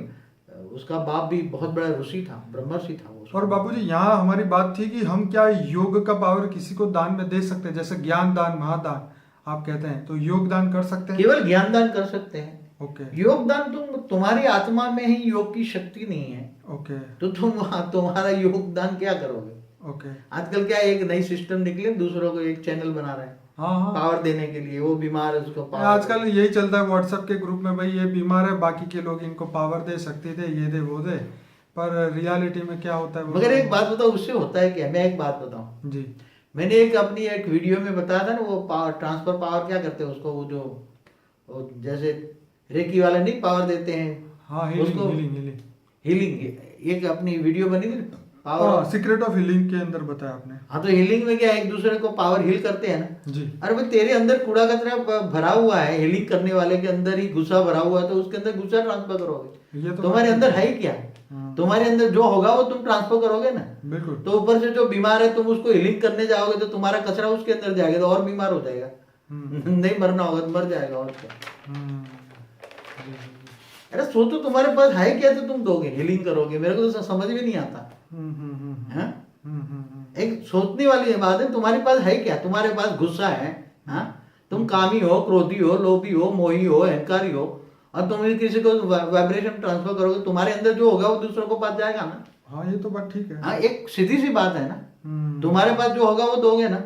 उसका बाप भी बहुत बड़ा ऋषि था, ब्रह्मर्षि था वो। और बाबूजी यहाँ हमारी बात थी कि हम क्या योग का पावर किसी को दान में दे सकते हैं? जैसे ज्ञान दान, महादान आप कहते हैं, तो योग दान कर सकते हैं? केवल ज्ञान दान कर सकते हैं। ओके योगदान, तुम्हारी आत्मा में ही योग की शक्ति नहीं है ओके तो तुम्हारा योगदान क्या करोगे? ओके। आजकल क्या एक नई सिस्टम निकले, दूसरों को एक चैनल बना रहे हैं हाँ हाँ। पावर देने के लिए। वो बीमार है उसको पावर। आजकल यही चलता है व्हाट्सएप के ग्रुप में, भाई ये बीमार है, बाकी के लोग इनको पावर दे सकते थे, ये दे वो दे, पर रियलिटी में क्या होता है वो मगर एक बात बताओ, उससे होता है क्या? मैं एक बात बताऊं, जी मैंने अपनी एक वीडियो में बताया था ना, वो पावर ट्रांसफर पावर क्या करते हैं उसको, वो जैसे रेकी वाले नहीं पावर देते हैं हाँ, हीलिंग उसको, हीलिंग हीलिंग। हीलिंग। एक अपनी वीडियो बनी थी पावर। हाँ, सीक्रेट ऑफ हीलिंग के अंदर बताया आपने। हाँ, तो हीलिंग में क्या है, एक दूसरे को पावर हील करते हैं ना। जी। अरे भाई, तेरे अंदर कूड़ा कचरा भरा हुआ है, हीलिंग करने वाले के अंदर ही गुस्सा भरा हुआ है, तो उसके अंदर गुस्सा ट्रांसफर करोगे? ये तो तुम्हारे अंदर है ही क्या? हाँ। तुम्हारे अंदर जो होगा वो तुम ट्रांसफर करोगे ना। बिल्कुल। तो ऊपर से जो बीमार है, तुम उसको हीलिंग करने जाओगे तो तुम्हारा कचरा उसके अंदर जाएगा तो और बीमार हो जाएगा। नहीं मरना होगा तो मर जाएगा और क्या। जी, जी, अरे सोचो, तुम्हारे पास है क्या तो तुम दोगे, हीलिंग करोगे? मेरे को तो समझ में नहीं आता है। एक सोचने वाली बात है, तुम्हारे पास है क्या? तुम्हारे पास गुस्सा है, हाँ? तुम कामी हो, क्रोधी हो, लोभी हो, मोही हो, अहंकारी हो, और तुम किसी को वाइब्रेशन ट्रांसफर करोगे, तुम्हारे अंदर जो होगा वो दूसरों को पास जाएगा ना। हाँ, ये तो बात ठीक है। हाँ, एक सीधी सी बात है ना। तुम्हारे पास जो होगा वो दोगे ना।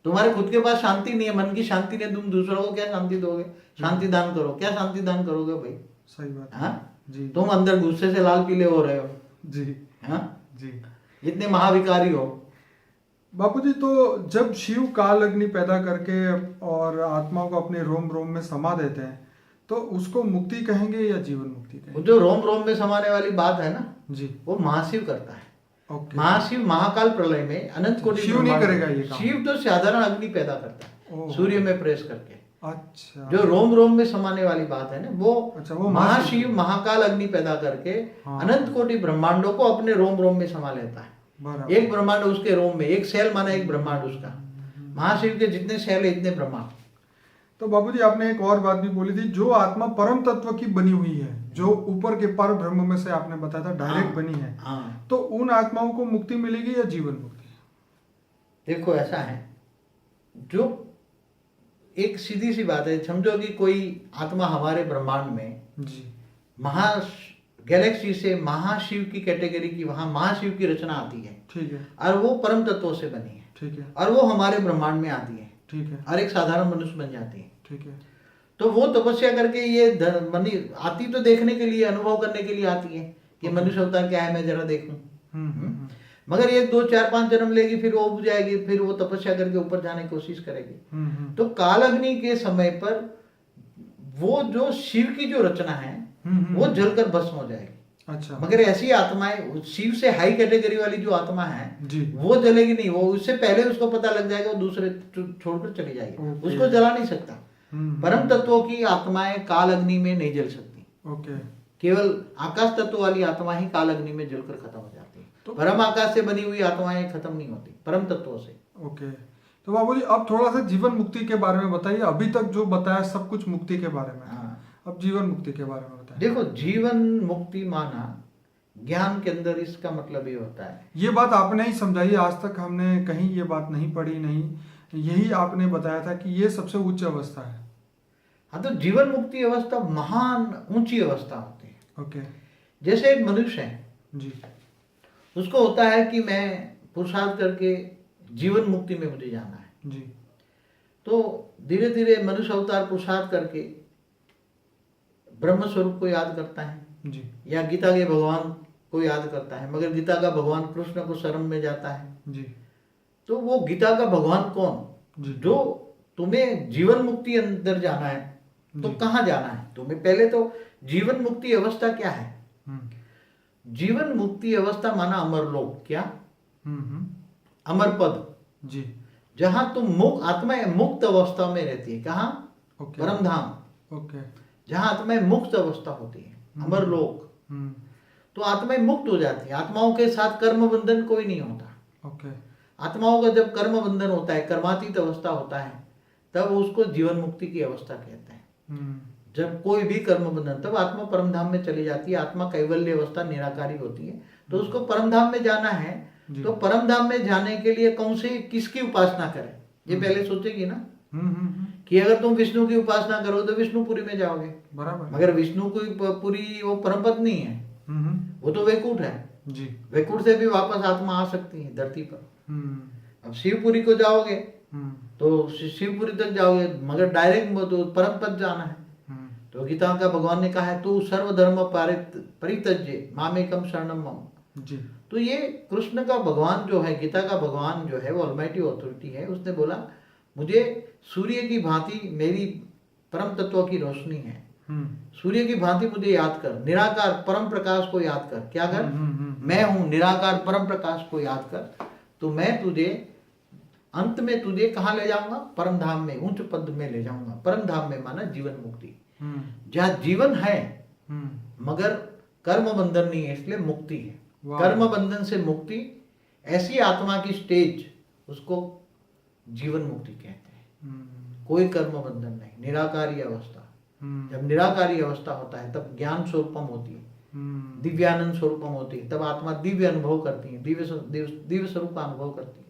तुम्हारे खुद के पास शांति नहीं है, मन की शांति नहीं, तुम दूसरों को क्या शांति दोगे? शांति दान करो। क्या शांति दान करोगे भाई? सही बात है। हाँ जी तुम अंदर गुस्से से लाल पीले हो रहे हो, जी हाँ, जी। इतने महाविकारी हो। बापूजी, तो जब शिव काल अग्नि पैदा करके और आत्माओं को अपने रोम रोम में समा देते हैं, तो उसको मुक्ति कहेंगे या जीवन मुक्ति वो कहेंगे? जो रोम रोम में समाने वाली बात है ना, जी। वो महाशिव करता है। ओके। महाशिव महाकाल प्रलय में अनंत कोटि शिव नहीं ब्रह्मांड- करेगा ये काम? शिव तो साधारण अग्नि पैदा करता है ओह। सूर्य में प्रेस करके। अच्छा। जो रोम रोम में समाने वाली बात है ना, वो अच्छा, वो महाशिव महाकाल अग्नि पैदा करके हाँ। अनंत कोटि ब्रह्मांडों को अपने रोम रोम में समा लेता है। बराबर। एक ब्रह्मांड उसके रोम में, एक सेल माना एक ब्रह्मांड उसका। महाशिव के जितने सेल है इतने ब्रह्मांड। तो बाबूजी, आपने एक और बात भी बोली थी, जो आत्मा परम तत्व की बनी हुई है, जो ऊपर के पर ब्रह्म में से आपने बताया था डायरेक्ट हाँ, बनी है, हाँ। तो उन आत्माओं को मुक्ति मिलेगी या जीवन मुक्ति? देखो ऐसा है, जो एक सीधी सी बात है, समझो कि कोई आत्मा हमारे ब्रह्मांड में जी। महा गैलेक्सी से महाशिव की कैटेगरी की, वहां महाशिव की रचना आती है, ठीक है और वो परम तत्वों से बनी है, ठीक है और वो हमारे ब्रह्मांड में आती है, ठीक है और एक साधारण मनुष्य बन जाती है। ठीक है। तो वो तपस्या करके ये आती तो देखने के लिए, अनुभव करने के लिए आती है कि मनुष्य अवतार क्या है, मैं जरा देखूं। मगर ये 2 4 5 जन्म लेगी, फिर वो उब जाएगी, फिर वो तपस्या करके ऊपर जाने की कोशिश करेगी। तो काल अग्नि के समय पर वो जो शिव की जो रचना है वो जलकर भस्म हो जाएगी। अच्छा। मगर ऐसी आत्माएं शिव से हाई कैटेगरी वाली जो आत्मा है जी। वो जलेगी नहीं, वो उससे पहले उसको पता लग जाएगा, वो दूसरे छोड़कर चली जाएगी, ओके। उसको जला नहीं सकता। परम तत्वों की आत्माएं काल अग्नि में नहीं जल सकती। ओके। केवल आकाश तत्व वाली आत्मा ही काल अग्नि में जलकर खत्म हो जाती है। तो परम आकाश से बनी हुई आत्माएं खत्म नहीं होती परम तत्वों से। ओके। तो बाबूजी अब थोड़ा सा जीवन मुक्ति के बारे में बताइए। अभी तक जो बताया सब कुछ मुक्ति के बारे में, अब जीवन मुक्ति के बारे में बताइए। देखो, जीवन मुक्ति माना ज्ञान के अंदर इसका मतलब ये होता है। ये बात आपने ही समझाई, आज तक हमने कहीं ये बात नहीं पढ़ी, नहीं, यही आपने बताया था कि ये सबसे उच्च अवस्था है। हाँ, तो जीवन मुक्ति अवस्था महान ऊंची अवस्था होती है। ओके। जैसे एक मनुष्य है जी। उसको होता है कि मैं पुरुषार्थ करके जीवन मुक्ति में मुझे जाना है। जी। तो धीरे धीरे मनुष्य अवतार पुरुषार्थ करके ब्रह्म स्वरूप को याद करता है जी। या गीता के भगवान को याद करता है, मगर गीता का भगवान कृष्ण को शरण में जाता है। जी। तो वो गीता का भगवान कौन? जी। जो तुम्हें जीवन मुक्ति अंदर जाना है तो जी। कहाँ जाना है तुम्हें? पहले तो जीवन मुक्ति अवस्था क्या है? जीवन मुक्ति अवस्था माना अमरलोक। क्या? अमर पद। जी। जहां तुम आत्मा मुक्त अवस्था में रहती है। कहाँ? ओके। परम धाम। ओके। जहां आत्मा मुक्त अवस्था होती है, अमर लोक। तो आत्माएं मुक्त हो जाती है। आत्माओं के साथ कर्म बंधन कोई नहीं होता। ओके। आत्माओं का जब कर्म बंधन होता है, कर्मातीत अवस्था होता है, तब उसको जीवन मुक्ति की अवस्था कहते हैं। जब कोई भी कर्म बंधन, तब आत्मा परम धाम में चली जाती है। आत्मा कैवल्य अवस्था निराकारी होती है। तो उसको परम धाम में जाना है, तो परम धाम में जाने के लिए कौन से किसकी उपासना करें, ये पहले सोचेगी ना। कि अगर तुम विष्णु की उपासना करो तो विष्णुपुरी में जाओगे, बराबर। मगर विष्णु की पुरी वो परम पद नहीं है, वो तो वैकुंठ है। जी। वैकुंठ से भी वापस आत्मा आ सकती है धरती पर। अब शिवपुरी को जाओगे तो शिवपुरी तक जाओगे, मगर डायरेक्ट तो परम पद जाना है। तो गीता का भगवान ने कहा है तू सर्वधर्म परित्यज्य मामेकम शरणम मम। जी। तो ये कृष्ण का भगवान जो है, गीता का भगवान जो है, वो ऑलमाइटी ऑथोरिटी है। उसने बोला मुझे सूर्य की भांति मेरी परम तत्व की रोशनी है, सूर्य की भांति मुझे याद कर, निराकार परम प्रकाश को याद कर। क्या कर? मैं हूं निराकार परम प्रकाश को याद कर, तो मैं तुझे अंत में तुझे कहाँ ले जाऊंगा? परम धाम में, उच्च पद में ले जाऊंगा। परम धाम में माना जीवन मुक्ति, जहाँ जीवन है मगर कर्म बंधन नहीं है, इसलिए मुक्ति है। कर्म बंधन से मुक्ति, ऐसी आत्मा की स्टेज, उसको जीवन मुक्ति कहते हैं। कोई कर्म बंधन नहीं, निराकारी अवस्था। जब निराकारी अवस्था होता है तब ज्ञान स्वरूपम होती है, दिव्यानंद स्वरूपम होती है, तब आत्मा दिव्य अनुभव करती है, दिव्य स्वरूप का अनुभव करती है।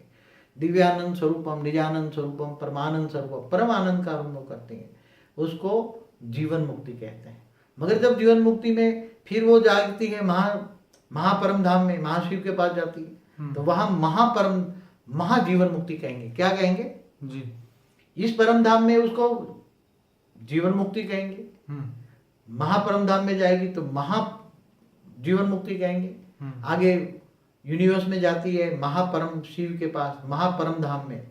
दिव्यानंद स्वरूपम, निजानंद स्वरूपम, परमानंद स्वरूपम, परम आनंद का अनुभव करती है, उसको जीवन मुक्ति कहते हैं। मगर जब जीवन मुक्ति में फिर वो जागती है महापरम धाम में, महाशिव के पास जाती है, तो वहां महाजीवन मुक्ति कहेंगे। क्या कहेंगे? जी। इस परम धाम में उसको जीवन मुक्ति कहेंगे, महापरम धाम में जाएगी तो जीवन मुक्ति कहेंगे। आगे यूनिवर्स में जाती है महापरम शिव के पास, महापरम धाम में,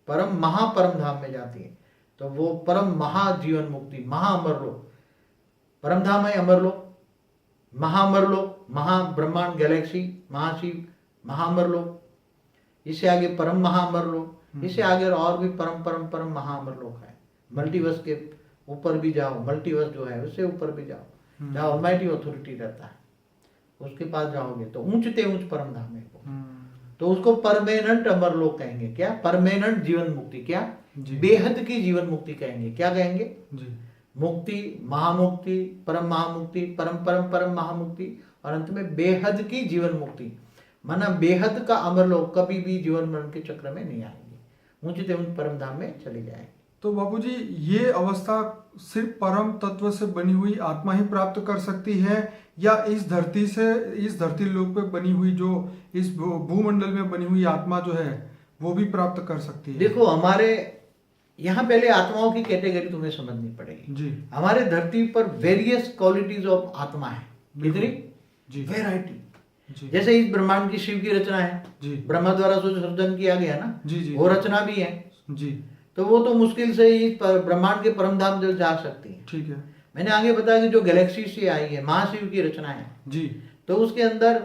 महापरम धाम में जाती है, तो वो परम महाजीवन मुक्ति, महाअमरलोक। परम धाम है अमरलोक, महाअमरलोक, महाब्रह्मांड गैलेक्सी, महाशिव, महाअमरलोक। इससे आगे परम महाअमरलोक, इससे आगे और भी परम परम परम महाअमरलोक है। मल्टीवर्स के ऊपर भी जाओ, मल्टीवर्स जो है उससे ऊपर भी जाओ, जहाँ ऑलमाइटी ऑथोरिटी रहता है, उसके पास जाओगे तो ऊंचते ऊंच परम धाम है वो। तो उसको परमानेंट अमरलोक कहेंगे। क्या? परमानेंट जीवन मुक्ति। क्या? बेहद की जीवन मुक्ति कहेंगे। क्या कहेंगे? जी। मुक्ति, महामुक्ति, परम महामुक्ति, परम परम परम महामुक्ति, और अंत में बेहद की जीवन मुक्ति, माना बेहद का अमरलोक। कभी भी जीवन मरण के चक्र में नहीं आएंगे, ऊंचते ऊंच परम धाम में चली जाएंगे। तो बाबूजी ये अवस्था सिर्फ परम तत्व से बनी हुई आत्मा ही प्राप्त कर सकती है, या इस धरती लोक पे बनी हुई, जो इस भूमंडल में बनी हुई आत्मा जो है वो भी प्राप्त कर सकती है? देखो, हमारे यहाँ पहले आत्माओं की कैटेगरी तुम्हें समझनी पड़ेगी जी। हमारे धरती पर वेरियस क्वालिटीज ऑफ आत्मा है। कितनी? जी। वेराइटी। जैसे इस ब्रह्मांड की शिव की रचना है, जी। ब्रह्मा द्वारा जो सृजन किया गया ना, जी जी, वो रचना भी है। जी। तो वो तो मुश्किल से ही ब्रह्मांड के परम धाम जो जा सकती है। ठीक है मैंने आगे बताया कि जो गैलेक्सी से आई है, महाशिव की रचना है, जी, तो उसके अंदर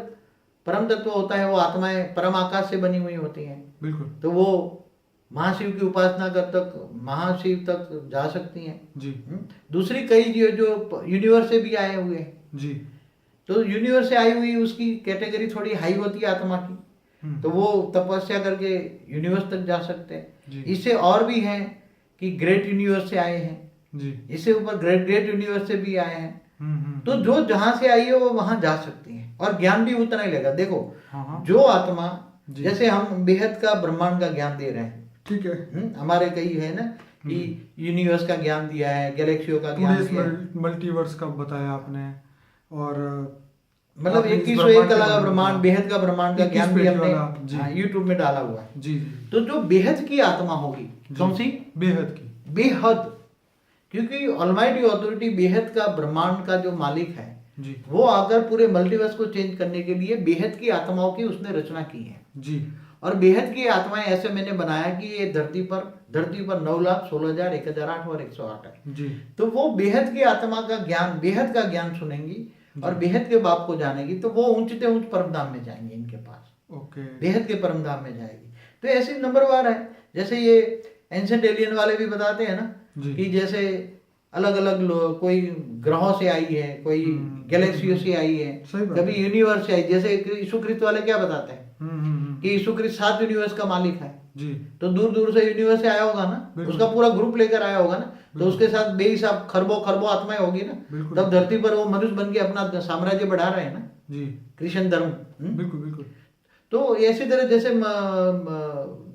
परम तत्व होता है, वो आत्माएं परम आकाश से बनी हुई होती हैं। बिल्कुल तो वो महाशिव की उपासना कर तक महाशिव तक जा सकती हैं। जी दूसरी कई जो यूनिवर्स से भी आए हुए हैं, जी तो यूनिवर्स से आई हुई उसकी कैटेगरी थोड़ी हाई होती है आत्मा की, तो वो तपस्या करके यूनिवर्स तक जा सकते जी। हैं। इससे और भी हैं कि ग्रेट यूनिवर्स से आए हैं, जी इससे ऊपर ग्रेट यूनिवर्स से भी आए हैं। हम्म। तो जो जहां से आई है वो वहां जा सकती है और ज्ञान भी उतना ही लेगा। देखो हाँ। जो आत्मा, जी। जैसे हम बेहद का ब्रह्मांड का ज्ञान दे रहे हैं, ठीक है हमारे कई है ना कि यूनिवर्स का ज्ञान दिया है, गैलेक्सियों का ज्ञान दिया है, मल्टीवर्स का बताया आपने, और मतलब आपने इस 2101 का के लगा बारे में ब्रह्मांड, बताया। बेहद का ब्रह्मांड का 21 ज्ञान भी पेटी हमने वाला, जी। यूट्यूब में डाला हुआ है। जी तो जो बेहद की आत्मा होगी, कौन सी? बेहद की, बेहद, क्योंकि ऑलमाइटी अथॉरिटी बेहद का ब्रह्मांड का जो मालिक है, जी वो आकर पूरे मल्टीवर्स को चेंज करने के लिए बेहद की आत्माओं की उसने रचना की है। जी और बेहद की आत्माएं ऐसे मैंने बनाया कि ये धरती पर 9,16,000, 1,008 और 108 है। जी तो वो बेहद की आत्मा का ज्ञान, बेहद का ज्ञान सुनेंगी और बेहद के बाप को जानेगी, तो वो ऊंचते ऊंच परमधाम में जाएंगे इनके पास, ओके बेहद के परमधाम में जाएगी। तो ऐसे नंबरवार है। जैसे ये एंशिएंट एलियन वाले भी बताते हैं ना जी। कि जैसे अलग अलग कोई ग्रहों से आई है, कोई गैलेक्सियों से आई है, सही बात कभी यूनिवर्स से आई। जैसे यीशु क्रिस्त वाले क्या बताते हैं हम्म। कि यीशु क्रिस्त 7 यूनिवर्स का मालिक है, जी तो दूर दूर से यूनिवर्स से आया होगा ना, बिल्कुल। उसका पूरा ग्रुप लेकर आया होगा ना, तो उसके साथ बेहिसाब खरबों खरबों आत्माएं होगी ना, बिल्कुल। तब धरती पर वो मनुष्य बन के अपना साम्राज्य बढ़ा रहे हैं ना, जी क्रिश्चियन धर्म। बिल्कुल बिल्कुल। तो ऐसी तरह जैसे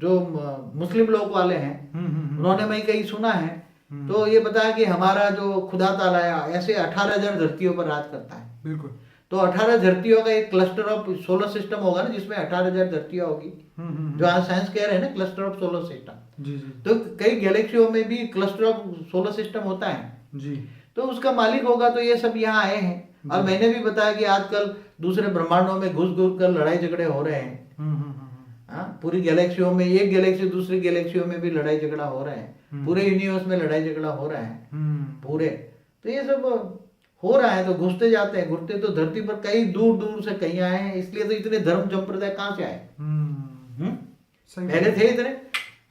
जो मुस्लिम लोग वाले हैं, उन्होंने मैं कहीं सुना है, तो ये बताया कि हमारा जो खुदा ताला है ऐसे 18,000 धरतियों पर राज करता है। बिल्कुल। तो 18 धरतियों का एक क्लस्टर ऑफ सोलर सिस्टम होगा ना, जिसमें 18,000 धरतियां होगी, जो आज साइंस कह रहे हैं ना क्लस्टर ऑफ सोलर सिस्टम। जी जी तो कई गैलेक्सियों में भी क्लस्टर ऑफ सोलर सिस्टम होता है, जी तो उसका मालिक होगा। तो ये सब यहाँ आए हैं। और मैंने भी बताया कि आजकल दूसरे ब्रह्मांडों में घुस घुस कर लड़ाई झगड़े हो रहे हैं। पूरी गैलेक्सियों में, एक गैलेक्सी दूसरी गैलेक्सियों में भी लड़ाई झगड़ा हो रहा है, पूरे यूनिवर्स में लड़ाई झगड़ा हो रहा है पूरे। तो ये सब हो रहा है, तो घुसते जाते हैं, घुसते तो धरती पर कई दूर दूर से कहीं आए हैं। इसलिए तो इतने धर्म संप्रदाय कहाँ से आए? पहले थे इतने,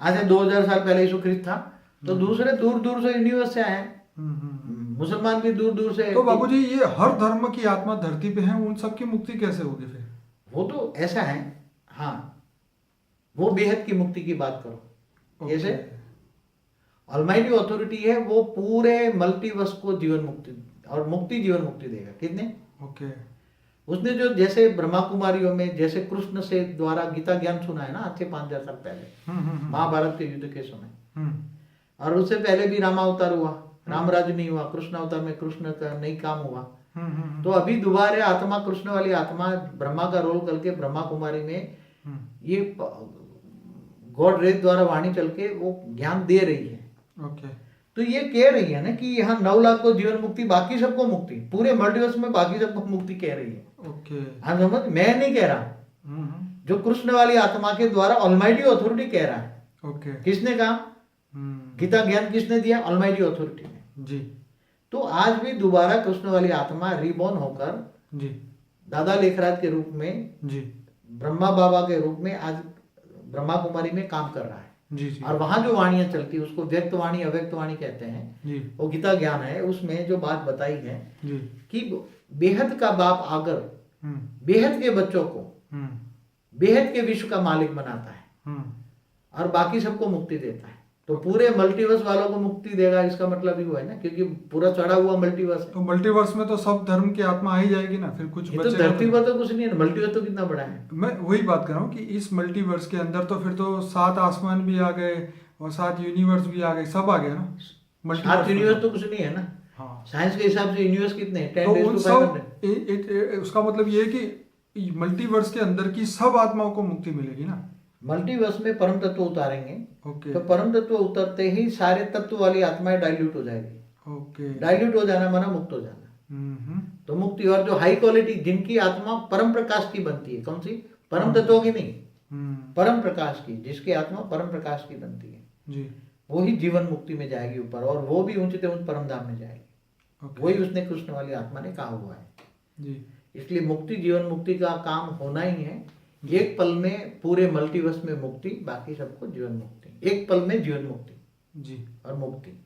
आज से 2000 साल पहले यीशु क्रिस्त था, तो दूसरे दूर दूर से यूनिवर्स से आए हैं। मुसलमान भी दूर दूर से। तो बाबूजी ये हर धर्म की आत्मा धरती पे है, उन सब की मुक्ति कैसे होगी फिर? वो तो ऐसा है, हाँ, वो बेहद की मुक्ति की बात करो। जैसे ऑलमाइटी अथॉरिटी है, वो पूरे मल्टीवर्स को जीवन मुक्ति और मुक्ति जीवन मुक्ति देगा। कितने? ओके। उसने जो जैसे ब्रह्मा कुमारियों में जैसे कृष्ण से द्वारा गीता ज्ञान सुना है ना, आज से 5,000 साल पहले, महाभारत के युद्ध के समय, और उससे पहले भी रामावतार हुआ, रामराज नहीं हुआ, कृष्ण अवतार में कृष्ण का नहीं काम हुआ। तो अभी दोबारा आत्मा, कृष्ण वाली आत्मा ब्रह्मा का रोल करके ब्रह्मा कुमारी में ये गॉड रेस द्वारा वाणी चल के वो ज्ञान दे रही है। ओके। तो ये कह रही है ना कि यहाँ 9 लाख को जीवन मुक्ति, बाकी सबको मुक्ति, पूरे मल्टीवर्स में बाकी सबको मुक्ति कह रही है। ओके। आप समझ, मैं नहीं कह रहा, जो कृष्ण वाली आत्मा के द्वारा ऑलमाइटी अथॉरिटी कह रहा है। ओके। किसने कहा? गीता ज्ञान किसने दिया? ऑलमाइटी अथॉरिटी ने। जी। तो आज भी दोबारा कृष्ण वाली आत्मा रिबॉर्न होकर जी दादा लेखराज के रूप में, जी ब्रह्मा बाबा के रूप में आज ब्रह्मा कुमारी में काम कर रहा है। जी जी। और वहां जो वाणियां चलती है उसको व्यक्त वाणी अव्यक्त वाणी कहते हैं। जी। वो गीता ज्ञान है, उसमें जो बात बताई है जी कि बेहद का बाप आकर बेहद के बच्चों को बेहद के विश्व का मालिक बनाता है और बाकी सबको मुक्ति देता है। तो पूरे मल्टीवर्स वालों को मुक्ति देगा, इसका मतलब ही वो है ना, क्योंकि पूरा चढ़ा हुआ मल्टीवर्स है। तो मल्टीवर्स में तो सब धर्म की आत्मा आ ही जाएगी ना, फिर कुछ ये तो बचेगा धरती पर तो कुछ नहीं है, मल्टीवर्स तो कितना बड़ा है। मैं वही बात कर रहा हूँ कि इस मल्टीवर्स के अंदर तो फिर तो 7 आसमान भी आ गए और 7 यूनिवर्स भी आ गए, सब आ गया ना। 7 यूनिवर्स तो कुछ नहीं है ना। हाँ। साइंस के हिसाब से यूनिवर्स कितने हैं? 10 तो raised उन to सब 500। उसका मतलब ये है कि मल्टीवर्स के अंदर की सब आत्माओं को मुक्ति मिलेगी ना। मल्टीवर्स में परम तत्व उतारेंगे, ओके। तो परम तत्व उतरते ही सारे तत्व वाली आत्माएं डाइल्यूट हो जाएगी। ओके। डाइल्यूट हो जाना माना मुक्त हो जाना। तो मुक्ति, और जो हाई क्वालिटी जिनकी आत्मा परम प्रकाश की बनती है, कौन सी? परम तत्वों की नहीं, परम प्रकाश की, जिसकी आत्मा परम प्रकाश की बनती है। जी। वो ही जीवन मुक्ति में जाएगी ऊपर, और वो भी ऊंचे ऊंचे परम धाम में जाएगी। ओके वही उसने कृष्ण वाली आत्मा ने कहा हुआ है। जी इसलिए मुक्ति जीवन मुक्ति का काम होना ही है। एक पल में पूरे मल्टीवर्स में मुक्ति, बाकी सबको जीवन मुक्ति, एक पल में जीवन मुक्ति जी और मुक्ति।